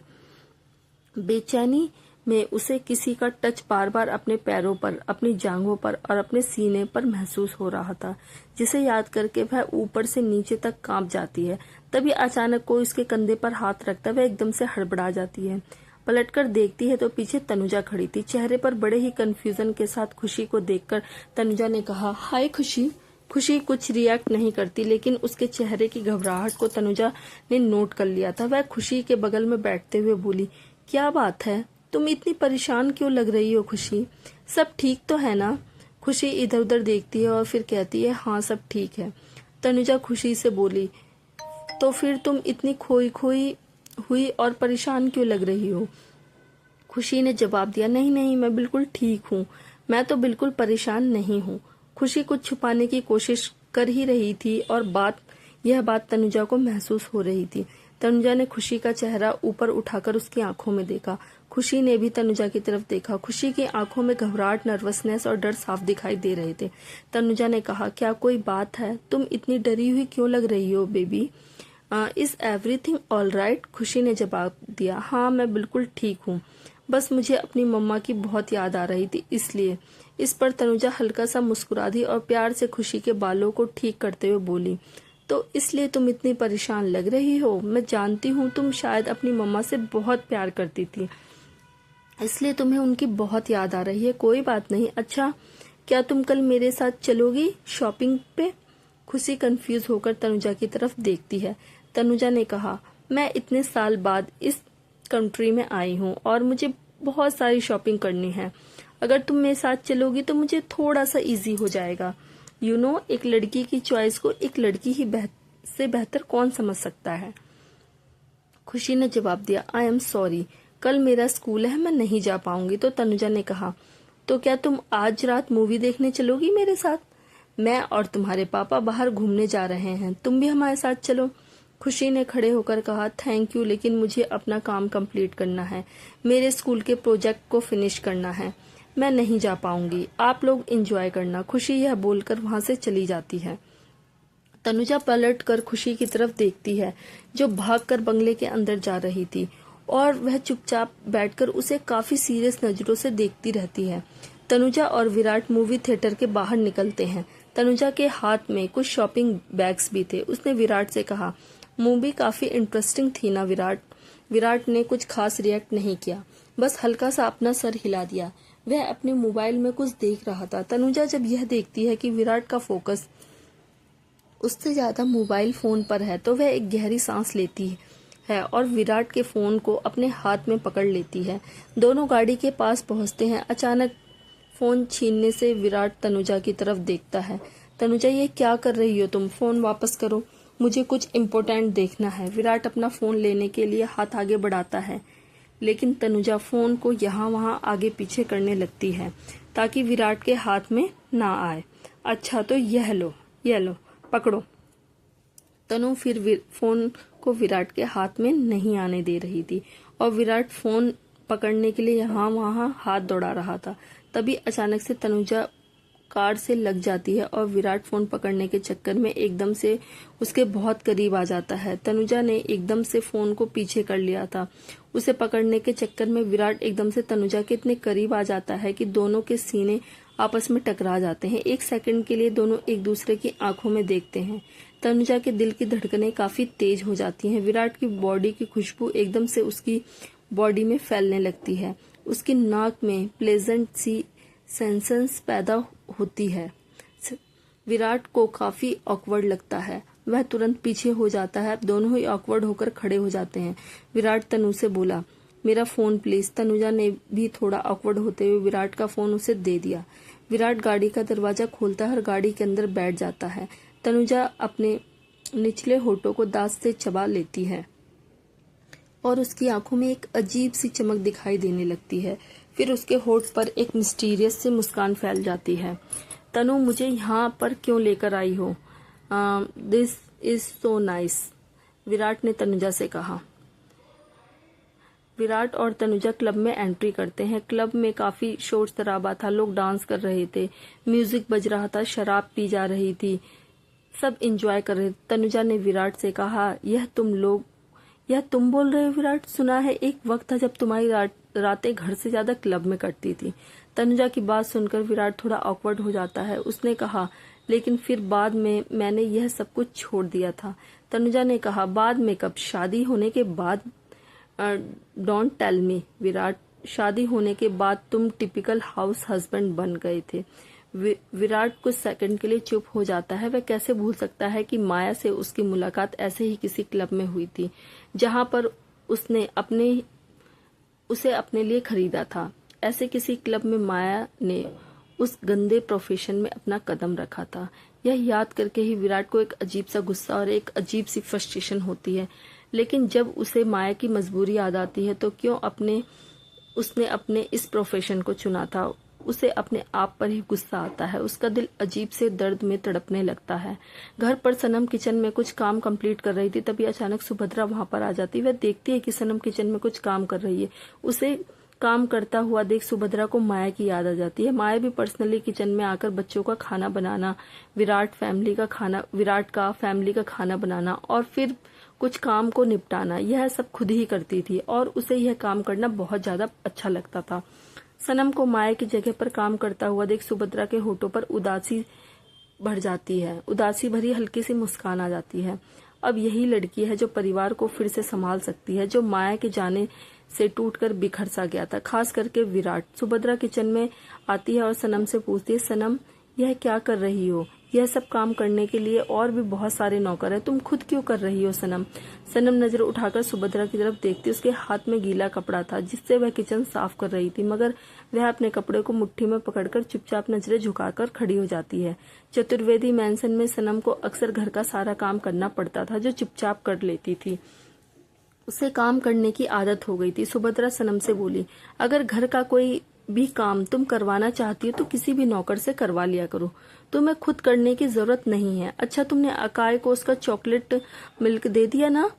बेचैनी में उसे किसी का टच बार बार अपने पैरों पर, अपनी जांघों पर और अपने सीने पर महसूस हो रहा था, जिसे याद करके वह ऊपर से नीचे तक कांप जाती है। तभी अचानक कोई उसके कंधे पर हाथ रखता वह एकदम से हड़बड़ा जाती है। पलटकर देखती है तो पीछे तनुजा खड़ी थी। चेहरे पर बड़े ही कंफ्यूजन के साथ खुशी को देखकर तनुजा ने कहा, हाय खुशी। खुशी कुछ रिएक्ट नहीं करती, लेकिन उसके चेहरे की घबराहट को तनुजा ने नोट कर लिया था। वह खुशी के बगल में बैठते हुए बोली, क्या बात है, तुम इतनी परेशान क्यों लग रही हो खुशी? सब ठीक तो है ना? खुशी इधर उधर देखती है और फिर कहती है, हाँ सब ठीक है। तनुजा खुशी से बोली, तो फिर तुम इतनी खोई खोई हुई और परेशान क्यों लग रही हो? खुशी ने जवाब दिया, नहीं नहीं, मैं बिल्कुल ठीक हूँ, मैं तो बिल्कुल परेशान नहीं हूँ। खुशी कुछ छुपाने की कोशिश कर ही रही थी और यह बात तनुजा को महसूस हो रही थी। तनुजा ने खुशी का चेहरा ऊपर उठाकर उसकी आंखों में देखा। खुशी ने भी तनुजा की तरफ देखा। खुशी की आंखों में घबराहट, नर्वसनेस और डर साफ दिखाई दे रहे थे। तनुजा ने कहा, क्या कोई बात है? तुम इतनी डरी हुई क्यों लग रही हो baby? Is everything all right? खुशी ने जवाब दिया, हाँ मैं बिल्कुल ठीक हूँ, बस मुझे अपनी मम्मा की बहुत याद आ रही थी इसलिए। इस पर तनुजा हल्का सा मुस्कुरा दी और प्यार से खुशी के बालों को ठीक करते हुए बोली, तो इसलिए तुम इतनी परेशान लग रही हो? मैं जानती हूँ तुम शायद अपनी मम्मा से बहुत प्यार करती थी, इसलिए तुम्हें उनकी बहुत याद आ रही है। कोई बात नहीं। अच्छा, क्या तुम कल मेरे साथ चलोगी शॉपिंग पे? खुशी कंफ्यूज होकर तनुजा की तरफ देखती है। तनुजा ने कहा, मैं इतने साल बाद इस कंट्री में आई हूँ और मुझे बहुत सारी शॉपिंग करनी है। अगर तुम मेरे साथ चलोगी तो मुझे थोड़ा सा इजी हो जाएगा। यू नो, एक लड़की की चॉइस को एक लड़की ही से बेहतर कौन समझ सकता है? खुशी ने जवाब दिया, आई एम सॉरी, कल मेरा स्कूल है, मैं नहीं जा पाऊंगी। तो तनुजा ने कहा, तो क्या तुम आज रात मूवी देखने चलोगी मेरे साथ? मैं और तुम्हारे पापा बाहर घूमने जा रहे हैं, तुम भी हमारे साथ चलो। खुशी ने खड़े होकर कहा, थैंक यू, लेकिन मुझे अपना काम कंप्लीट करना है, मेरे स्कूल के प्रोजेक्ट को फिनिश करना है, मैं नहीं जा पाऊंगी, आप लोग एंजॉय करना। खुशी यह बोलकर वहां से चली जाती है। तनुजा पलट कर खुशी की तरफ देखती है, जो भागकर बंगले के अंदर जा रही थी, और वह चुपचाप बैठकर उसे काफी सीरियस नजरों से देखती रहती है। तनुजा और विराट मूवी थिएटर के बाहर निकलते हैं। तनुजा के हाथ में कुछ शॉपिंग बैग्स भी थे। उसने विराट से कहा, मूवी काफी इंटरेस्टिंग थी ना विराट? विराट ने कुछ खास रिएक्ट नहीं किया, बस हल्का सा अपना सर हिला दिया। वह अपने मोबाइल में कुछ देख रहा था। तनुजा जब यह देखती है कि विराट का फोकस उससे ज्यादा मोबाइल फोन पर है तो वह एक गहरी सांस लेती है और विराट के फोन को अपने हाथ में पकड़ लेती है। दोनों गाड़ी के पास पहुंचते हैं। अचानक फोन छीनने से विराट तनुजा की तरफ देखता है। तनुजा, ये क्या कर रही हो तुम? फोन वापस करो, मुझे कुछ इम्पोर्टेंट देखना है। विराट अपना फोन लेने के लिए हाथ आगे बढ़ाता है, लेकिन तनुजा फोन को यहाँ वहाँ आगे पीछे करने लगती है ताकि विराट के हाथ में ना आए। अच्छा, तो यह लो पकड़ो। तनु फिर फोन को विराट के हाथ में नहीं आने दे रही थी और विराट फोन पकड़ने के लिए यहाँ वहाँ हाथ दौड़ा रहा था। तभी अचानक से तनुजा कार से लग जाती है और विराट फोन पकड़ने के चक्कर में एकदम से उसके बहुत करीब आ जाता है। तनुजा ने एकदम से फोन को पीछे कर लिया था। उसे पकड़ने के चक्कर में विराट एकदम से तनुजा के इतने करीब आ जाता है कि दोनों के सीने आपस में टकरा जाते हैं। एक सेकंड के लिए दोनों एक दूसरे की आंखों में देखते हैं। तनुजा के दिल की धड़कनें काफी तेज हो जाती हैं। विराट की बॉडी की खुशबू एकदम से उसकी बॉडी में फैलने लगती है। उसकी नाक में प्लेजेंट सी सेंसेस पैदा होती है। विराट को काफी ऑकवर्ड लगता है। वह तुरंत पीछे हो जाता है। दोनों ही ऑकवर्ड होकर खड़े हो जाते हैं। विराट तनु से बोला, मेरा फोन प्लीज। तनुजा ने भी थोड़ा ऑकवर्ड होते हुए विराट का फोन उसे दे दिया। विराट गाड़ी का दरवाजा खोलता है और गाड़ी के अंदर बैठ जाता है। तनुजा अपने निचले होठों को दांत से चबा लेती है और उसकी आंखों में एक अजीब सी चमक दिखाई देने लगती है। फिर उसके होठ पर एक मिस्टीरियस सी मुस्कान फैल जाती है। तनु, मुझे यहाँ पर क्यों लेकर आई हो? This is so nice, Virat ने तनुजा से कहा। विराट और तनुजा क्लब में एंट्री करते हैं। क्लब में काफी शोर शराबा था। लोग डांस कर रहे थे, म्यूजिक बज रहा था, शराब पी जा रही थी, सब एंजॉय कर रहे थे। तनुजा ने विराट से कहा, यह तुम बोल रहे हो विराट? सुना है एक वक्त था जब तुम्हारी रातें घर से ज्यादा क्लब में कटती थी। तनुजा की बात सुनकर विराट थोड़ा ऑकवर्ड हो जाता है। उसने कहा, लेकिन फिर बाद में मैंने यह सब कुछ छोड़ दिया था। तनुजा ने कहा, बाद में कब? शादी होने के बाद? डोंट टेल मी विराट, शादी होने के बाद तुम टिपिकल हाउस हस्बैंड बन गए थे। विराट कुछ सेकंड के लिए चुप हो जाता है। वह कैसे भूल सकता है कि माया से उसकी मुलाकात ऐसे ही किसी क्लब में हुई थी जहां पर उसे अपने लिए खरीदा था। ऐसे किसी क्लब में माया ने उस गंदे प्रोफेशन में अपना कदम रखा था। यह याद करके ही विराट को एक अजीब सा गुस्सा और एक अजीब सी फ्रस्ट्रेशन होती है। लेकिन जब उसे माया की मजबूरी याद आती है तो क्यों उसने अपने इस प्रोफेशन को चुना था, उसे अपने आप पर ही गुस्सा आता है। उसका दिल अजीब से दर्द में तड़पने लगता है। घर पर सनम किचन में कुछ काम कंप्लीट कर रही थी, तभी अचानक सुभद्रा वहां पर आ जाती है। वह देखती है कि सनम किचन में कुछ काम कर रही है। उसे काम करता हुआ देख सुभद्रा को माया की याद आ जाती है। माया भी पर्सनली किचन में आकर बच्चों का खाना बनाना, विराट का फैमिली का खाना बनाना और फिर कुछ काम को निपटाना, यह सब खुद ही करती थी और उसे यह काम करना बहुत ज्यादा अच्छा लगता था। सनम को माया की जगह पर काम करता हुआ देख सुभद्रा के होठों पर उदासी भर जाती है। उदासी भरी हल्की सी मुस्कान आ जाती है। अब यही लड़की है जो परिवार को फिर से संभाल सकती है, जो माया के जाने से टूटकर बिखर सा गया था, खास करके विराट। सुभद्रा किचन में आती है और सनम से पूछती है, सनम यह क्या कर रही हो? यह सब काम करने के लिए और भी बहुत सारे नौकर हैं, तुम खुद क्यों कर रही हो सनम? सनम नजर उठाकर सुभद्रा की तरफ देखती। उसके हाथ में गीला कपड़ा था जिससे वह किचन साफ कर रही थी, मगर वह अपने कपड़े को मुट्ठी में पकड़कर चुपचाप नजरें झुकाकर खड़ी हो जाती है। चतुर्वेदी मैंसन में सनम को अक्सर घर का सारा काम करना पड़ता था, जो चुपचाप कर लेती थी। उसे काम करने की आदत हो गई थी। सुभद्रा सनम से बोली, अगर घर का कोई भी काम तुम करवाना चाहती हो तो किसी भी नौकर से करवा लिया करो, तुम्हें खुद करने की जरूरत नहीं है। अच्छा, तुमने अकाय को उसका चॉकलेट मिल्क दे दिया ना?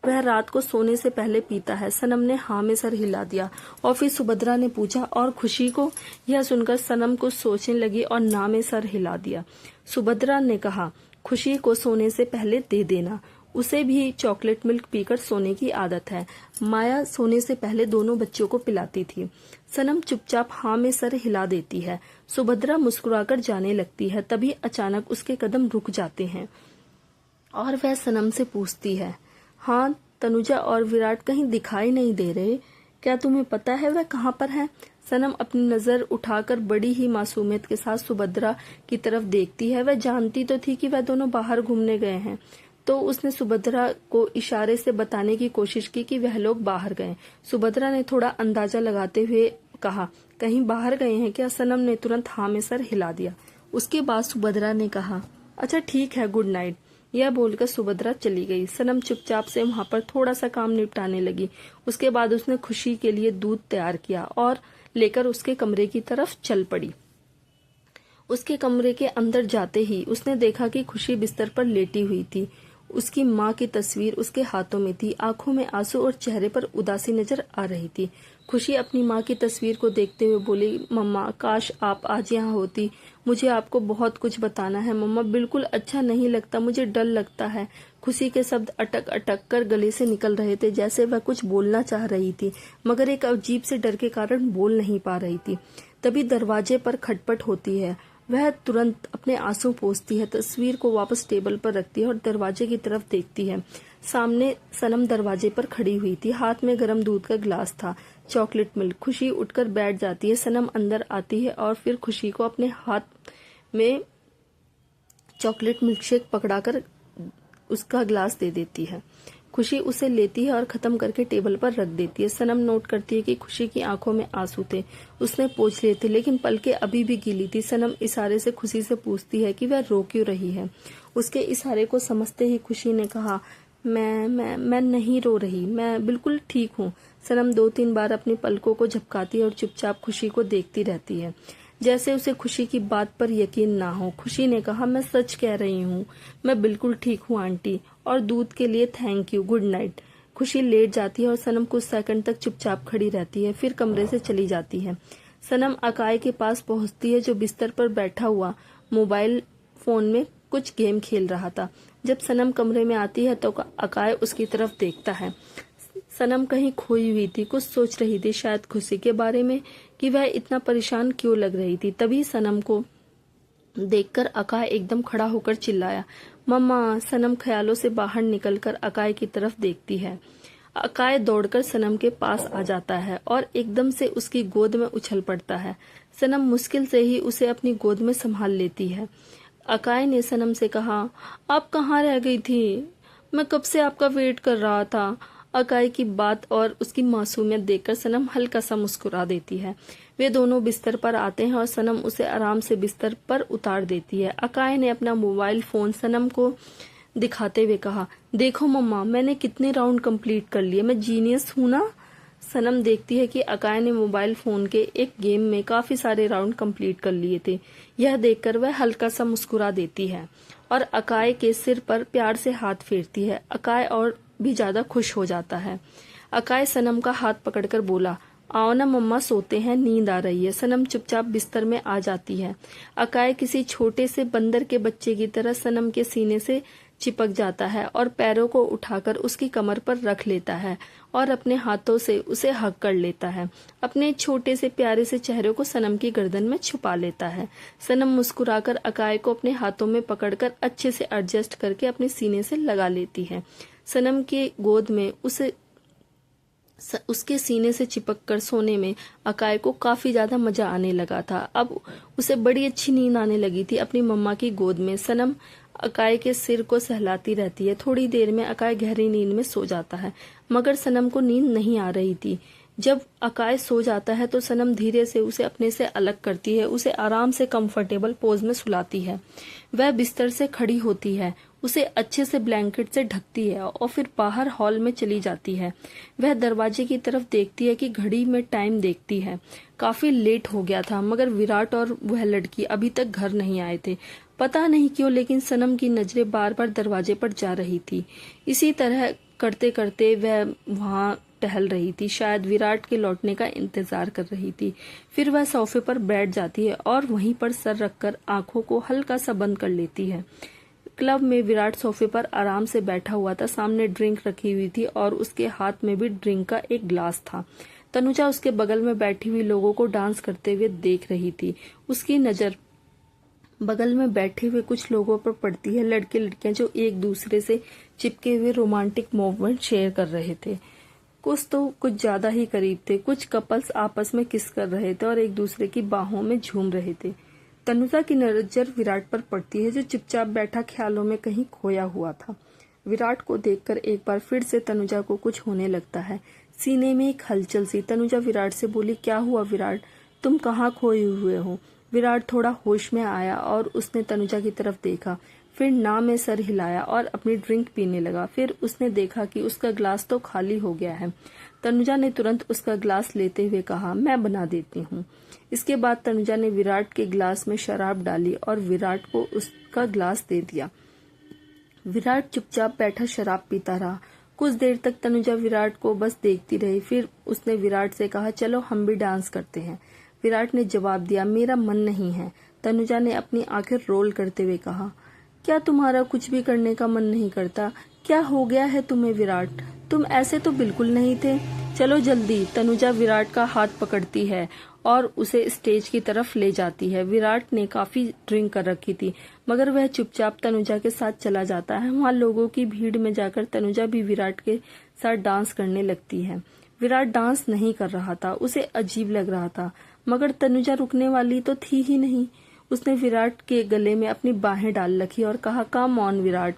वह रात को सोने से पहले पीता है। सनम ने हाँ में सर हिला दिया और फिर सुभद्रा ने पूछा, और खुशी को? यह सुनकर सनम कुछ सोचने लगी और ना में सर हिला दिया। सुभद्रा ने कहा, खुशी को सोने से पहले दे देना, उसे भी चॉकलेट मिल्क पीकर सोने की आदत है। माया सोने से पहले दोनों बच्चों को पिलाती थी। सनम चुपचाप हाँ में सर हिला देती है। सुभद्रा मुस्कुराकर जाने लगती है, तभी अचानक उसके कदम रुक जाते हैं और वह सनम से पूछती है, हाँ तनुजा और विराट कहीं दिखाई नहीं दे रहे, क्या तुम्हें पता है वह कहाँ पर है? सनम अपनी नजर उठाकर बड़ी ही मासूमियत के साथ सुभद्रा की तरफ देखती है। वह जानती तो थी कि वह दोनों बाहर घूमने गए हैं, तो उसने सुभद्रा को इशारे से बताने की कोशिश की कि वह लोग बाहर गए। सुभद्रा ने थोड़ा अंदाजा लगाते हुए कहा, कहीं बाहर गए हैं क्या? सनम ने तुरंत हाँ में सर हिला दिया। उसके बाद सुभद्रा ने कहा, अच्छा ठीक है, गुड नाइट। यह बोलकर सुभद्रा चली गई। सनम चुपचाप से वहां पर थोड़ा सा काम निपटाने लगी। उसके बाद उसने खुशी के लिए दूध तैयार किया और लेकर उसके कमरे की तरफ चल पड़ी। उसके कमरे के अंदर जाते ही उसने देखा कि खुशी बिस्तर पर लेटी हुई थी। उसकी माँ की तस्वीर उसके हाथों में थी। आंखों में आंसू और चेहरे पर उदासी नजर आ रही थी। खुशी अपनी माँ की तस्वीर को देखते हुए बोली, मम्मा काश आप आज यहाँ होती, मुझे आपको बहुत कुछ बताना है। मम्मा बिल्कुल अच्छा नहीं लगता, मुझे डर लगता है। खुशी के शब्द अटक अटक कर गले से निकल रहे थे, जैसे वह कुछ बोलना चाह रही थी मगर एक अजीब से डर के कारण बोल नहीं पा रही थी। तभी दरवाजे पर खटपट होती है। वह तुरंत अपने आंसू पोंछती है, तस्वीर को वापस टेबल पर रखती है और दरवाजे की तरफ देखती है। सामने सनम दरवाजे पर खड़ी हुई थी, हाथ में गर्म दूध का गिलास था, चॉकलेट मिल्क। खुशी उठकर बैठ जाती है। सनम अंदर आती है और फिर खुशी को अपने हाथ में चॉकलेट मिल्क शेक पकड़ाकर उसका गिलास दे देती है। खुशी उसे लेती है और खत्म करके टेबल पर रख देती है। सनम नोट करती है कि खुशी की आंखों में आंसू थे, उसने पोंछ लिए थे लेकिन पलकें अभी भी गीली थी। सनम इशारे से खुशी से पूछती है कि वह रो क्यों रही है। उसके इशारे को समझते ही खुशी ने कहा, मैं नहीं रो रही, मैं बिल्कुल ठीक हूँ। सनम 2-3 बार अपनी पलकों को झपकाती है और चुपचाप खुशी को देखती रहती है, जैसे उसे खुशी की बात पर यकीन ना हो। खुशी ने कहा, मैं सच कह रही हूँ, मैं बिल्कुल ठीक हूँ आंटी, और दूध के लिए थैंक यू, गुड नाइट। खुशी लेट जाती है और सनम कुछ सेकंड तक चुपचाप खड़ी रहती है, फिर कमरे से चली जाती है। सनम अकाय के पास पहुंचती है, जो बिस्तर पर बैठा हुआ मोबाइल फोन में कुछ गेम खेल रहा था। जब सनम कमरे में आती है तो अकाय उसकी तरफ देखता है। सनम कहीं खोई हुई थी, कुछ सोच रही थी, शायद खुशी के बारे में, कि वह इतना परेशान क्यों लग रही थी। तभी सनम को देखकर अकाय एकदम खड़ा होकर चिल्लाया, मम्मा। सनम ख्यालों से बाहर निकलकर अकाय की तरफ देखती है। अकाय दौड़कर सनम के पास आ जाता है और एकदम से उसकी गोद में उछल पड़ता है। सनम मुश्किल से ही उसे अपनी गोद में संभाल लेती है। अकाय ने सनम से कहा, आप कहाँ रह गई थी? मैं कब से आपका वेट कर रहा था। अकाय की बात और उसकी मासूमियत देखकर सनम हल्का सा मुस्कुरा देती है। वे दोनों बिस्तर पर आते हैं और सनम उसे आराम से बिस्तर पर उतार देती है। अकाय ने अपना मोबाइल फोन सनम को दिखाते हुए कहा, देखो मम्मा, मैंने कितने राउंड कंप्लीट कर लिए, मैं जीनियस हूँ ना। सनम देखती है कि अकाय ने मोबाइल फोन के एक गेम में काफी सारे राउंड कंप्लीट कर लिए थे। यह देखकर वह हल्का सा मुस्कुरा देती है और अकाय के सिर पर प्यार से हाथ फेरती है। अकाय और भी ज्यादा खुश हो जाता है। अकाय सनम का हाथ पकड़कर बोला, आओ ना मम्मा, सोते हैं, नींद आ रही है। सनम चुपचाप बिस्तर में आ जाती है। अकाय किसी छोटे से बंदर के बच्चे की तरह सनम के सीने से चिपक जाता है और पैरों को उठाकर उसकी कमर पर रख लेता है और अपने हाथों से उसे हग कर लेता है। अपने छोटे से प्यारे से चेहरे को सनम की गर्दन में छुपा लेता है। सनम मुस्कुराकर अकाय को अपने हाथों में पकड़कर अच्छे से एडजस्ट करके अपने सीने से लगा लेती है। सनम के गोद में उसके सीने से चिपक कर सोने में अकाय को काफी ज्यादा मजा आने लगा था। अब उसे बड़ी अच्छी नींद आने लगी थी अपनी मम्मा की गोद में। सनम अकाय के सिर को सहलाती रहती है। थोड़ी देर में अकाय गहरी नींद में सो जाता है, मगर सनम को नींद नहीं आ रही थी। जब अकाय सो जाता है तो सनम धीरे से उसे अपने से अलग करती है, उसे आराम से कंफर्टेबल पोज में सुलाती है। वह बिस्तर से खड़ी होती है, उसे अच्छे से ब्लैंकेट से ढकती है और फिर बाहर हॉल में चली जाती है। वह दरवाजे की तरफ देखती है कि घड़ी में टाइम देखती है। काफी लेट हो गया था, मगर विराट और वह लड़की अभी तक घर नहीं आए थे। पता नहीं क्यों, लेकिन सनम की नजरें बार बार दरवाजे पर जा रही थी। इसी तरह करते करते वह वहां टहल रही थी, शायद विराट के लौटने का इंतजार कर रही थी। फिर वह सोफे पर बैठ जाती है और वहीं पर सर रखकर आंखों को हल्का सा बंद कर लेती है। क्लब में विराट सोफे पर आराम से बैठा हुआ था। सामने ड्रिंक रखी हुई थी और उसके हाथ में भी ड्रिंक का एक ग्लास था। तनुजा उसके बगल में बैठी हुई लोगों को डांस करते हुए देख रही थी। उसकी नजर बगल में बैठे हुए कुछ लोगों पर पड़ती है, लड़के लड़कियां जो एक दूसरे से चिपके हुए रोमांटिक मोमेंट शेयर कर रहे थे। कुछ तो कुछ ज्यादा ही करीब थे। कुछ कपल्स आपस में किस कर रहे थे और एक दूसरे की बाहों में झूम रहे थे। तनुजा की नजर विराट पर पड़ती है, जो चुपचाप बैठा ख्यालों में कहीं खोया हुआ था। विराट को देखकर एक बार फिर से तनुजा को कुछ होने लगता है, सीने में एक हलचल सी। तनुजा विराट से बोली, क्या हुआ विराट, तुम कहाँ खोए हुए हो? विराट थोड़ा होश में आया और उसने तनुजा की तरफ देखा, फिर ना में सर हिलाया और अपनी ड्रिंक पीने लगा। फिर उसने देखा कि उसका ग्लास तो खाली हो गया है। तनुजा ने तुरंत उसका ग्लास लेते हुए कहा, मैं बना देती हूँ। इसके बाद तनुजा ने विराट के ग्लास में शराब डाली और विराट को उसका ग्लास दे दिया। विराट चुपचाप बैठा शराब पीता रहा। कुछ देर तक तनुजा विराट को बस देखती रही। फिर उसने विराट से कहा, चलो हम भी डांस करते हैं। विराट ने जवाब दिया, मेरा मन नहीं है। तनुजा ने अपनी आंखें रोल करते हुए कहा, क्या तुम्हारा कुछ भी करने का मन नहीं करता? क्या हो गया है तुम्हें विराट? तुम ऐसे तो बिल्कुल नहीं थे। चलो जल्दी। तनुजा विराट का हाथ पकड़ती है और उसे स्टेज की तरफ ले जाती है। विराट ने काफी ड्रिंक कर रखी थी, मगर वह चुपचाप तनुजा के साथ चला जाता है। वहाँ लोगों की भीड़ में जाकर तनुजा भी विराट के साथ डांस करने लगती है। विराट डांस नहीं कर रहा था, उसे अजीब लग रहा था, मगर तनुजा रुकने वाली तो थी ही नहीं। उसने विराट के गले में अपनी बाहें डाल रखी और कहा, कम ऑन विराट,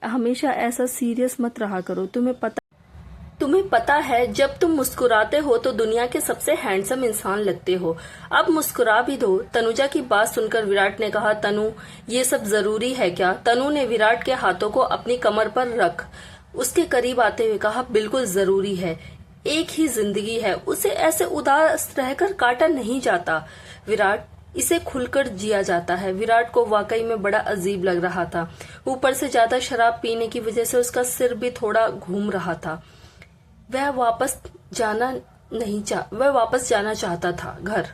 हमेशा ऐसा सीरियस मत रहा करो। तुम्हें पता है जब तुम मुस्कुराते हो तो दुनिया के सबसे हैंडसम इंसान लगते हो। अब मुस्कुरा भी दो। तनुजा की बात सुनकर विराट ने कहा, तनु, ये सब जरूरी है क्या? तनु ने विराट के हाथों को अपनी कमर पर रख उसके करीब आते हुए कहा, बिल्कुल जरूरी है। एक ही जिंदगी है, उसे ऐसे उदास रहकर काटा नहीं जाता विराट, इसे खुलकर जिया जाता है। विराट को वाकई में बड़ा अजीब लग रहा था। ऊपर से ज्यादा शराब पीने की वजह से उसका सिर भी थोड़ा घूम रहा था। वह वापस जाना चाहता था घर,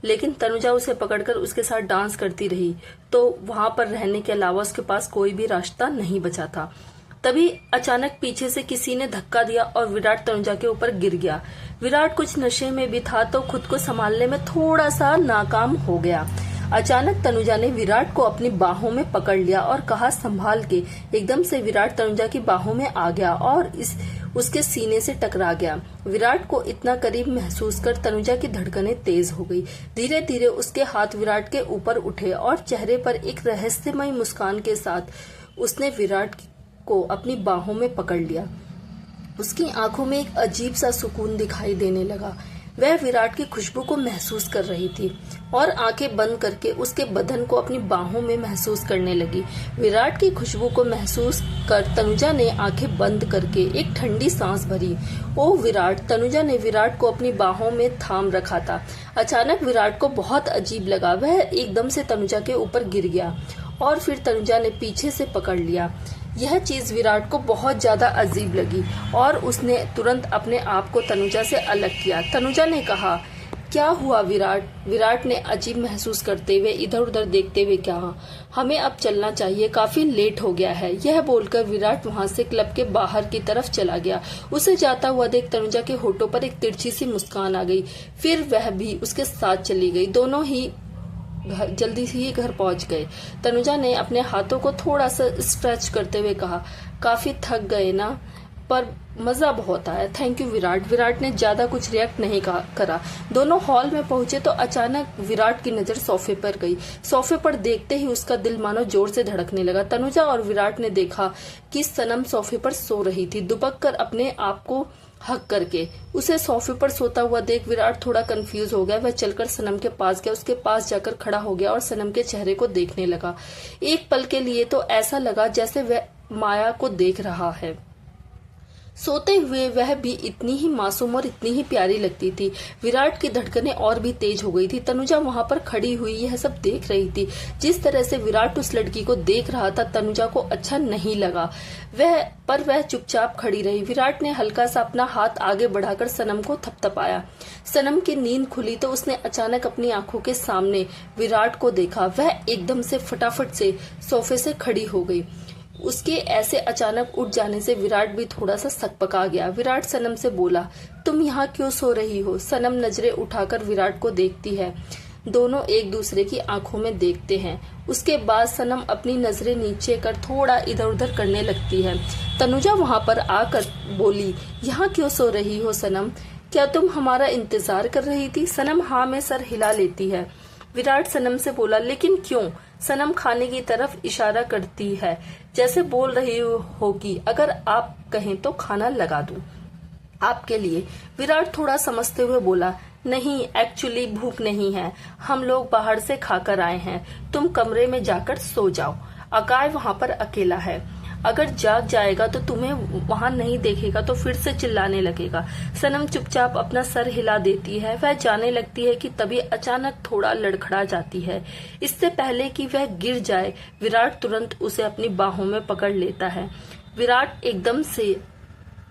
लेकिन तनुजा उसे पकड़कर उसके साथ डांस करती रही, तो वहां पर रहने के अलावा उसके पास कोई भी रास्ता नहीं बचा था। तभी अचानक पीछे से किसी ने धक्का दिया और विराट तनुजा के ऊपर गिर गया। विराट कुछ नशे में भी था तो खुद को संभालने में थोड़ा सा नाकाम हो गया। अचानक तनुजा ने विराट को अपनी बाहों में पकड़ लिया और कहा, संभाल के। एकदम से विराट तनुजा की बाहों में आ गया और उसके सीने से टकरा गया। विराट को इतना करीब महसूस कर तनुजा की धड़कनें तेज हो गई। धीरे धीरे उसके हाथ विराट के ऊपर उठे और चेहरे पर एक रहस्यमय मुस्कान के साथ उसने विराट को अपनी बाहों में पकड़ लिया। उसकी आंखों में एक अजीब सा सुकून दिखाई देने लगा। वह विराट की खुशबू को महसूस कर रही थी और आंखें बंद करके उसके बदन को अपनी बाहों में महसूस करने लगी। विराट की खुशबू को महसूस कर तनुजा ने आंखें बंद करके एक ठंडी सांस भरी। ओ विराट! तनुजा ने विराट को अपनी बाहों में थाम रखा था। अचानक विराट को बहुत अजीब लगा। वह एकदम से तनुजा के ऊपर गिर गया और फिर तनुजा ने पीछे से पकड़ लिया। यह चीज विराट को बहुत ज्यादा अजीब लगी और उसने तुरंत अपने आप को तनुजा से अलग किया। तनुजा ने कहा, क्या हुआ विराट? विराट ने अजीब महसूस करते हुए इधर उधर देखते हुए कहा, हमें अब चलना चाहिए, काफी लेट हो गया है। यह बोलकर विराट वहां से क्लब के बाहर की तरफ चला गया। उसे जाता हुआ देख तनुजा के होठों पर एक तिरछी सी मुस्कान आ गई। फिर वह भी उसके साथ चली गई। दोनों ही जल्दी से ही घर पहुंच गए। तनुजा ने अपने हाथों को थोड़ा सा स्ट्रेच करते हुए कहा, काफी थक गए ना, पर मजा बहुत आया। Thank you Virat. विराट ने ज्यादा कुछ रिएक्ट नहीं करा। दोनों हॉल में पहुंचे तो अचानक विराट की नजर सोफे पर गई। सोफे पर देखते ही उसका दिल मानो जोर से धड़कने लगा। तनुजा और विराट ने देखा कि सनम सोफे पर सो रही थी, दुबक कर अपने आप को हक करके। उसे सोफे पर सोता हुआ देख विराट थोड़ा कंफ्यूज हो गया। वह चलकर सनम के पास गया, उसके पास जाकर खड़ा हो गया और सनम के चेहरे को देखने लगा। एक पल के लिए तो ऐसा लगा जैसे वह माया को देख रहा है। सोते हुए वह भी इतनी ही मासूम और इतनी ही प्यारी लगती थी। विराट की धड़कनें और भी तेज हो गई थी। तनुजा वहां पर खड़ी हुई यह सब देख रही थी। जिस तरह से विराट उस लड़की को देख रहा था तनुजा को अच्छा नहीं लगा। वह चुपचाप खड़ी रही। विराट ने हल्का सा अपना हाथ आगे बढ़ाकर सनम को थपथपाया। सनम की नींद खुली तो उसने अचानक अपनी आंखों के सामने विराट को देखा। वह एकदम से फटाफट से सोफे से खड़ी हो गई। उसके ऐसे अचानक उठ जाने से विराट भी थोड़ा सा सकपका गया। विराट सनम से बोला, तुम यहाँ क्यों सो रही हो? सनम नजरें उठाकर विराट को देखती है। दोनों एक दूसरे की आंखों में देखते हैं। उसके बाद सनम अपनी नजरें नीचे कर थोड़ा इधर उधर करने लगती है। तनुजा वहां पर आकर बोली, यहाँ क्यों सो रही हो सनम? क्या तुम हमारा इंतजार कर रही थी? सनम हाँ में सर हिला लेती है। विराट सनम से बोला, लेकिन क्यों? सनम खाने की तरफ इशारा करती है, जैसे बोल रही हो कि अगर आप कहें तो खाना लगा दूं आपके लिए। विराट थोड़ा समझते हुए बोला, नहीं, एक्चुअली भूख नहीं है, हम लोग बाहर से खाकर आए हैं, तुम कमरे में जाकर सो जाओ, अकाय वहां पर अकेला है। अगर जाग जाएगा तो तुम्हें वहां नहीं देखेगा तो फिर से चिल्लाने लगेगा। सनम चुपचाप अपना सर हिला देती है। वह जाने लगती है कि तभी अचानक थोड़ा लड़खड़ा जाती है। इससे पहले कि वह गिर जाए, विराट तुरंत उसे अपनी बाहों में पकड़ लेता है।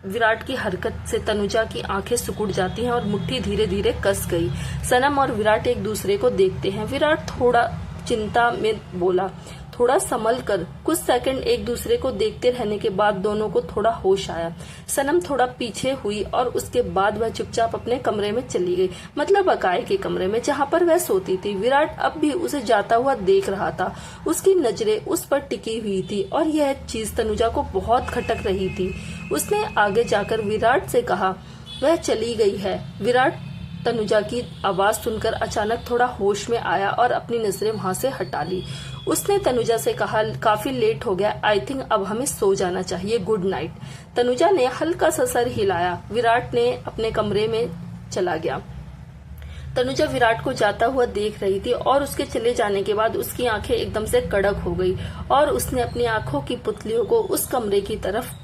विराट की हरकत से तनुजा की आंखें सिकुड़ जाती हैं और मुट्ठी धीरे धीरे कस गई। सनम और विराट एक दूसरे को देखते हैं। विराट थोड़ा चिंता में बोला, थोड़ा संभल कर। कुछ सेकंड एक दूसरे को देखते रहने के बाद दोनों को थोड़ा होश आया। सनम थोड़ा पीछे हुई और उसके बाद वह चुपचाप अपने कमरे में चली गई, मतलब अकाय के कमरे में जहां पर वह सोती थी। विराट अब भी उसे जाता हुआ देख रहा था। उसकी नजरें उस पर टिकी हुई थी और यह चीज तनुजा को बहुत खटक रही थी। उसने आगे जाकर विराट से कहा, वह चली गई है। विराट तनुजा की आवाज सुनकर अचानक थोड़ा होश में आया और अपनी नजरें वहां से हटा ली। उसने तनुजा से कहा, काफी लेट हो गया, आई थिंक अब हमें सो जाना चाहिए, गुड नाइट। तनुजा ने हल्का सा सर हिलाया। विराट ने अपने कमरे में चला गया। तनुजा विराट को जाता हुआ देख रही थी और उसके चले जाने के बाद उसकी आंखें एकदम से कड़क हो गई और उसने अपनी आंखों की पुतलियों को उस कमरे की तरफ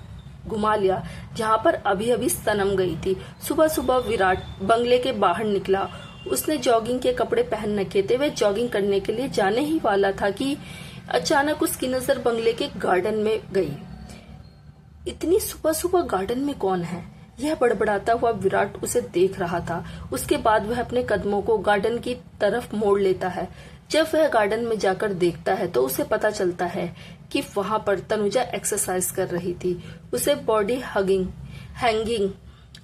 घुमा लिया जहां पर अभी अभी सनम गई थी। सुबह सुबह विराट बंगले के बाहर निकला। उसने जॉगिंग के कपड़े पहन रखे थे। वह जॉगिंग करने के लिए जाने ही वाला था कि अचानक उसकी नजर बंगले के गार्डन में गई। इतनी सुबह सुबह गार्डन में कौन है? यह बड़बड़ाता हुआ विराट उसे देख रहा था। उसके बाद वह अपने कदमों को गार्डन की तरफ मोड़ लेता है। जब वह गार्डन में जाकर देखता है तो उसे पता चलता है कि वहां पर तनुजा एक्सरसाइज कर रही थी। उसे बॉडी हैंगिंग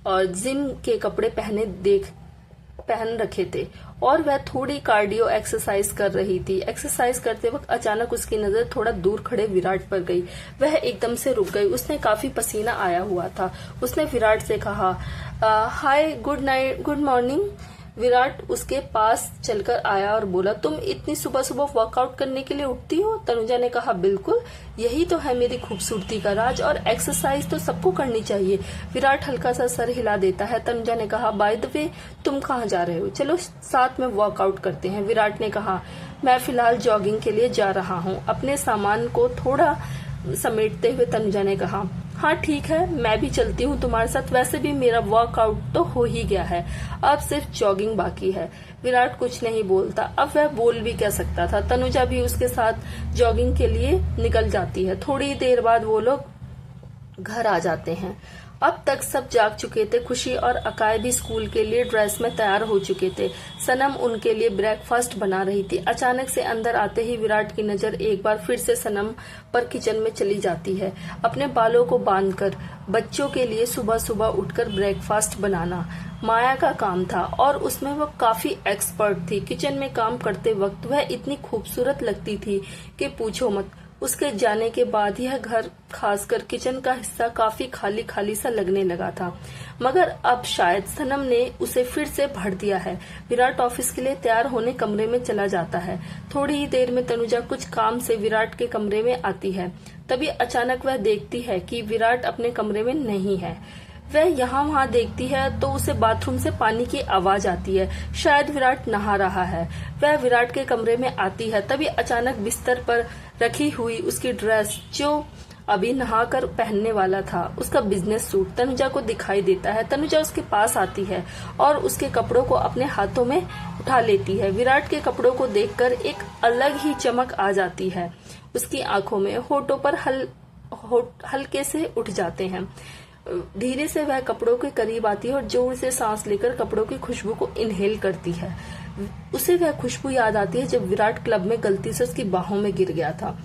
और जिम के कपड़े पहन रखे थे और वह थोड़ी कार्डियो एक्सरसाइज कर रही थी। एक्सरसाइज करते वक्त अचानक उसकी नजर थोड़ा दूर खड़े विराट पर गई। वह एकदम से रुक गई। उसने काफी पसीना आया हुआ था। उसने विराट से कहा, हाय, गुड मॉर्निंग। विराट उसके पास चलकर आया और बोला, तुम इतनी सुबह सुबह वर्कआउट करने के लिए उठती हो? तनुजा ने कहा, बिल्कुल, यही तो है मेरी खूबसूरती का राज और एक्सरसाइज तो सबको करनी चाहिए। विराट हल्का सा सर हिला देता है। तनुजा ने कहा, बाय द वे, तुम कहाँ जा रहे हो? चलो साथ में वर्कआउट करते हैं। विराट ने कहा, मैं फिलहाल जॉगिंग के लिए जा रहा हूँ। अपने सामान को थोड़ा समेटते हुए तनुजा ने कहा, हाँ ठीक है, मैं भी चलती हूँ तुम्हारे साथ। वैसे भी मेरा वर्कआउट तो हो ही गया है, अब सिर्फ जॉगिंग बाकी है। विराट कुछ नहीं बोलता। अब वह बोल भी क्या सकता था। तनुजा भी उसके साथ जॉगिंग के लिए निकल जाती है। थोड़ी देर बाद वो लोग घर आ जाते हैं। अब तक सब जाग चुके थे। खुशी और अकाय भी स्कूल के लिए ड्रेस में तैयार हो चुके थे। सनम उनके लिए ब्रेकफास्ट बना रही थी। अचानक से अंदर आते ही विराट की नजर एक बार फिर से सनम पर किचन में चली जाती है। अपने बालों को बांधकर बच्चों के लिए सुबह सुबह उठकर ब्रेकफास्ट बनाना माया का काम था और उसमें वह काफी एक्सपर्ट थी। किचन में काम करते वक्त वह इतनी खूबसूरत लगती थी कि पूछो मत। उसके जाने के बाद यह घर, खासकर किचन का हिस्सा, काफी खाली खाली सा लगने लगा था। मगर अब शायद सनम ने उसे फिर से भर दिया है। विराट ऑफिस के लिए तैयार होने कमरे में चला जाता है। थोड़ी ही देर में तनुजा कुछ काम से विराट के कमरे में आती है। तभी अचानक वह देखती है कि विराट अपने कमरे में नहीं है। वह यहाँ वहाँ देखती है तो उसे बाथरूम से पानी की आवाज आती है। शायद विराट नहा रहा है। वह विराट के कमरे में आती है। तभी अचानक बिस्तर पर रखी हुई उसकी ड्रेस, जो अभी नहाकर पहनने वाला था, उसका बिजनेस सूट तनुजा को दिखाई देता है। तनुजा उसके पास आती है और उसके कपड़ों को अपने हाथों में उठा लेती है। विराट के कपड़ों को देखकर एक अलग ही चमक आ जाती है। उसकी आंखों में होठों पर हल्के से उठ जाते हैं। धीरे से वह कपड़ों के करीब आती है और जोर से सांस लेकर कपड़ों की खुशबू को इनहेल करती है। उसे वह खुशबू याद आती है जब विराट क्लब में गलती से उसकी बाहों में गिर गया था।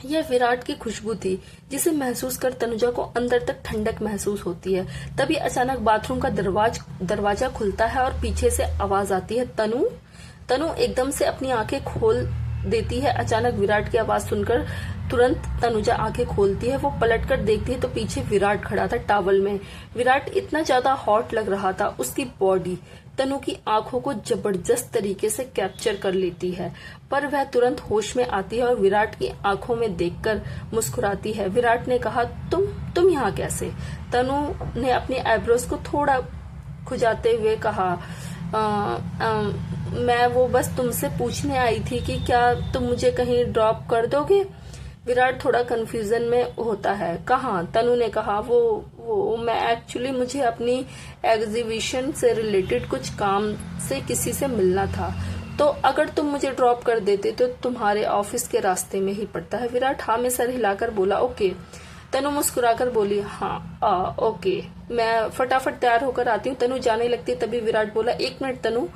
यह विराट की खुशबू थी जिसे महसूस कर तनुजा को अंदर तक ठंडक महसूस होती है। तभी अचानक बाथरूम का दरवाजा खुलता है और पीछे से आवाज आती है, तनु। तनु एकदम से अपनी आंखें खोल देती है। अचानक विराट की आवाज सुनकर तुरंत तनुजा आंखें खोलती है। वो पलटकर देखती है तो पीछे विराट खड़ा था टॉवल में। विराट इतना ज्यादा हॉट लग रहा था। उसकी बॉडी तनु की आंखों को जबरदस्त तरीके से कैप्चर कर लेती है, पर वह तुरंत होश में आती है और विराट की आंखों में देखकर मुस्कुराती है। विराट ने कहा, तुम यहाँ कैसे? तनु ने अपनी आईब्रोज को थोड़ा खुजाते हुए कहा, मैं वो बस तुमसे पूछने आई थी कि क्या तुम मुझे कहीं ड्रॉप कर दोगे? विराट थोड़ा कंफ्यूजन में होता है। कहाँ? तनु ने कहा, वो मैं एक्चुअली मुझे अपनी एग्जीबिशन से रिलेटेड कुछ काम से किसी से मिलना था, तो अगर तुम मुझे ड्रॉप कर देते तो तुम्हारे ऑफिस के रास्ते में ही पड़ता है। विराट हाँ में सर हिलाकर बोला, ओके। तनु मुस्कुराकर बोली, हाँ ओके, मैं फटाफट तैयार होकर आती हूँ। तनु जाने लगती, तभी विराट बोला, 1 मिनट तनु।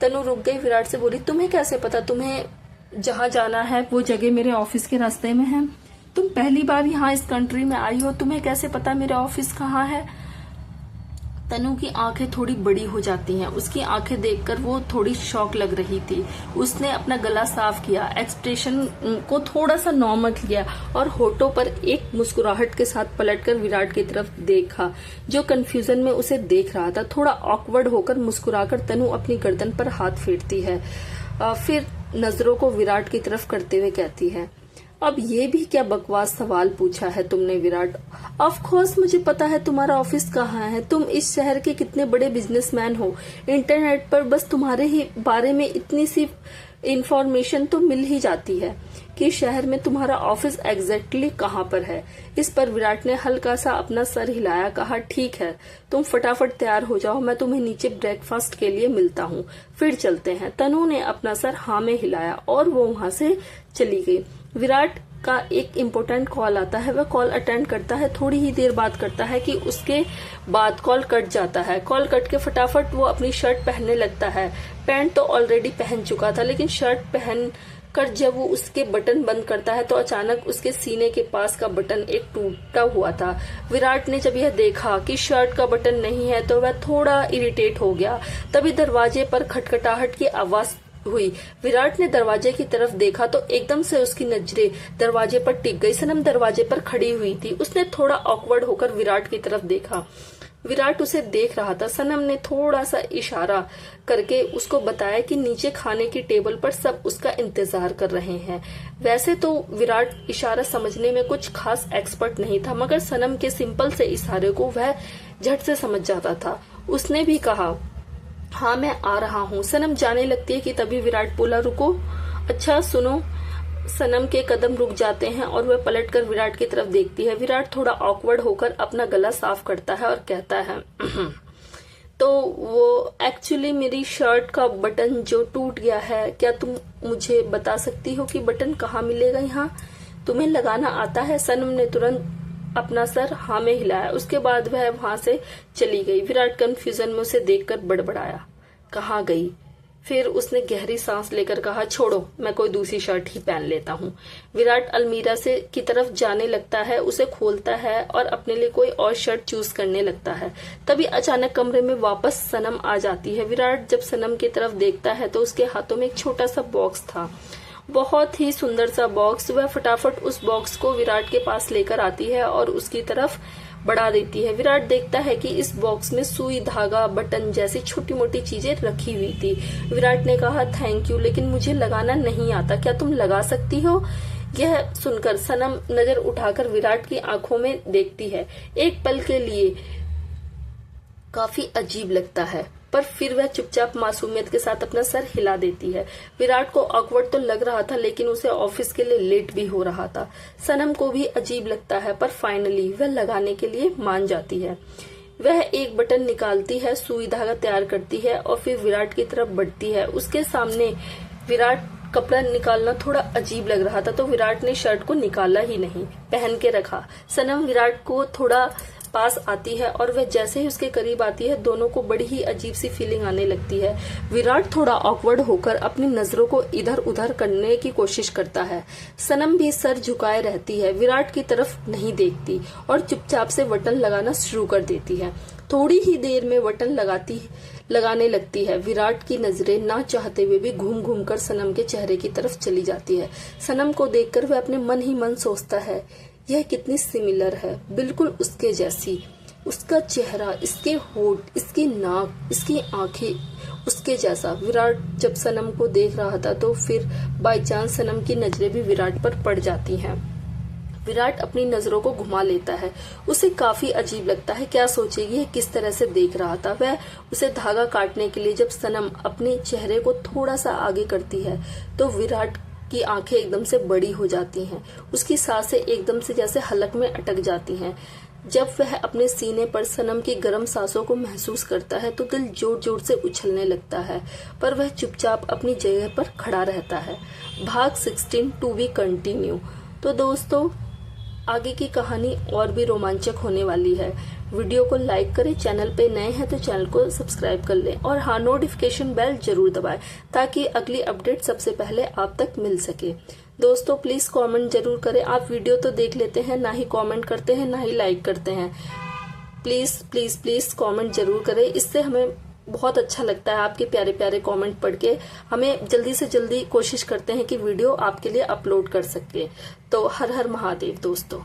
तनु रुक गई, विराट से बोली, तुम्हें कैसे पता तुम्हें जहाँ जाना है वो जगह मेरे ऑफिस के रास्ते में है? तुम पहली बार यहाँ इस कंट्री में आई हो, तुम्हें कैसे पता मेरा ऑफिस कहाँ है? तनु की आंखें थोड़ी बड़ी हो जाती हैं। उसकी आंखें देखकर वो थोड़ी शॉक लग रही थी। उसने अपना गला साफ किया, एक्सप्रेशन को थोड़ा सा नॉर्मल किया और होठों पर एक मुस्कुराहट के साथ पलटकर विराट की तरफ देखा, जो कंफ्यूजन में उसे देख रहा था। थोड़ा ऑकवर्ड होकर मुस्कुराकर तनु अपनी गर्दन पर हाथ फेरती है, फिर नजरों को विराट की तरफ करते हुए कहती है, अब ये भी क्या बकवास सवाल पूछा है तुमने विराट? ऑफ कोर्स मुझे पता है तुम्हारा ऑफिस कहाँ है। तुम इस शहर के कितने बड़े बिजनेसमैन हो। इंटरनेट पर बस तुम्हारे ही बारे में इतनी सी इंफॉर्मेशन तो मिल ही जाती है कि शहर में तुम्हारा ऑफिस एग्जैक्टली कहाँ पर है। इस पर विराट ने हल्का सा अपना सर हिलाया, कहा, ठीक है, तुम फटाफट तैयार हो जाओ, मैं तुम्हें नीचे ब्रेकफास्ट के लिए मिलता हूँ, फिर चलते हैं। तनु ने अपना सर हाँ में हिलाया और वो वहां से चली गई। विराट का एक इम्पोर्टेंट कॉल आता है, वह कॉल अटेंड करता है। थोड़ी ही देर बात करता है कि उसके बाद कॉल कट जाता है। कॉल कट के फटाफट वो अपनी शर्ट पहनने लगता है। पैंट तो ऑलरेडी पहन चुका था, लेकिन शर्ट पहन कर जब वो उसके बटन बंद करता है तो अचानक उसके सीने के पास का बटन एक टूटा हुआ था। विराट ने जब यह देखा कि शर्ट का बटन नहीं है तो वह थोड़ा इरिटेट हो गया। तभी दरवाजे पर खटखटाहट की आवाज हुई। विराट ने दरवाजे की तरफ देखा तो एकदम से उसकी नजरें दरवाजे पर टिक गई। सनम दरवाजे पर खड़ी हुई थी। उसने थोड़ा ऑकवर्ड होकर विराट की तरफ देखा। विराट उसे देख रहा था। सनम ने थोड़ा सा इशारा करके उसको बताया कि नीचे खाने की टेबल पर सब उसका इंतजार कर रहे हैं। वैसे तो विराट इशारा समझने में कुछ खास एक्सपर्ट नहीं था, मगर सनम के सिंपल से इशारे को वह झट से समझ जाता था। उसने भी कहा, हाँ मैं आ रहा हूँ। सनम जाने लगती है कि तभी विराट बोला, रुको, अच्छा सुनो। सनम के कदम रुक जाते हैं और वह पलटकर विराट की तरफ देखती है। विराट थोड़ा ऑकवर्ड होकर अपना गला साफ करता है और कहता है, तो वो एक्चुअली मेरी शर्ट का बटन जो टूट गया है, क्या तुम मुझे बता सकती हो कि बटन कहाँ मिलेगा? यहाँ तुम्हें लगाना आता है? सनम ने तुरंत अपना सर हाँ में हिलाया। उसके बाद वह वहां से चली गई। विराट कंफ्यूजन में उसे देखकर बड़बड़ाया, कहाँ गई? फिर उसने गहरी सांस लेकर कहा, छोड़ो, मैं कोई दूसरी शर्ट ही पहन लेता हूँ। विराट अलमीरा से की तरफ जाने लगता है, उसे खोलता है और अपने लिए कोई और शर्ट चूज करने लगता है। तभी अचानक कमरे में वापस सनम आ जाती है। विराट जब सनम की तरफ देखता है तो उसके हाथों में एक छोटा सा बॉक्स था, बहुत ही सुंदर सा बॉक्स। वह फटाफट उस बॉक्स को विराट के पास लेकर आती है और उसकी तरफ बढ़ा देती है। विराट देखता है कि इस बॉक्स में सुई, धागा, बटन जैसी छोटी मोटी चीजें रखी हुई थी। विराट ने कहा, थैंक यू, लेकिन मुझे लगाना नहीं आता, क्या तुम लगा सकती हो? यह सुनकर सनम नजर उठाकर विराट की आंखों में देखती है। एक पल के लिए काफी अजीब लगता है, पर फिर वह चुपचाप मासूमियत के साथ अपना सर हिला देती है। विराट को ऑकवर्ड तो लग रहा था, लेकिन उसे ऑफिस के लिए लेट भी हो रहा था। सनम को भी अजीब लगता है, पर फाइनली वह लगाने के लिए मान जाती है। वह एक बटन निकालती है, सुई धागा तैयार करती है और फिर विराट की तरफ बढ़ती है। उसके सामने विराट कपड़ा निकालना थोड़ा अजीब लग रहा था, तो विराट ने शर्ट को निकाला ही नहीं, पहन के रखा। सनम विराट को थोड़ा पास आती है और वह जैसे ही उसके करीब आती है, दोनों को बड़ी ही अजीब सी फीलिंग आने लगती है। विराट थोड़ा ऑकवर्ड होकर अपनी नजरों को इधर उधर करने की कोशिश करता है। सनम भी सर झुकाए रहती है, विराट की तरफ नहीं देखती और चुपचाप से बटन लगाना शुरू कर देती है। थोड़ी ही देर में बटन लगाने लगती है। विराट की नजरें ना चाहते हुए भी घूम घूम कर सनम के चेहरे की तरफ चली जाती है। सनम को देखकर वह अपने मन ही मन सोचता है, यह कितनी सिमिलर है, बिल्कुल उसके जैसी। उसका चेहरा, इसके होठ, इसकी नाक, इसकी आंखें उसके जैसा। विराट जब सनम को देख रहा था तो फिर बाय चांस सनम की नजरें भी विराट पर पड़ जाती हैं। विराट अपनी नजरों को घुमा लेता है। उसे काफी अजीब लगता है, क्या सोचेगी, यह किस तरह से देख रहा था। वह उसे धागा काटने के लिए जब सनम अपने चेहरे को थोड़ा सा आगे करती है तो विराट की आंखें एकदम से बड़ी हो जाती हैं। उसकी सांसें एकदम से जैसे हलक में अटक जाती हैं। जब वह अपने सीने पर सनम की गर्म सांसों को महसूस करता है तो दिल जोर जोर से उछलने लगता है, पर वह चुपचाप अपनी जगह पर खड़ा रहता है। भाग 16 टू बी कंटिन्यू। तो दोस्तों, आगे की कहानी और भी रोमांचक होने वाली है। वीडियो को लाइक करें, चैनल पे नए हैं तो चैनल को सब्सक्राइब कर लें और हाँ, नोटिफिकेशन बेल जरूर दबाएं ताकि अगली अपडेट सबसे पहले आप तक मिल सके। दोस्तों प्लीज कमेंट जरूर करें। आप वीडियो तो देख लेते हैं, ना ही कमेंट करते हैं, ना ही लाइक करते हैं। प्लीज प्लीज प्लीज कमेंट जरूर करें, इससे हमें बहुत अच्छा लगता है। आपके प्यारे प्यारे कमेंट पढ़ के हमें जल्दी से जल्दी कोशिश करते हैं कि वीडियो आपके लिए अपलोड कर सके। तो हर हर महादेव दोस्तों।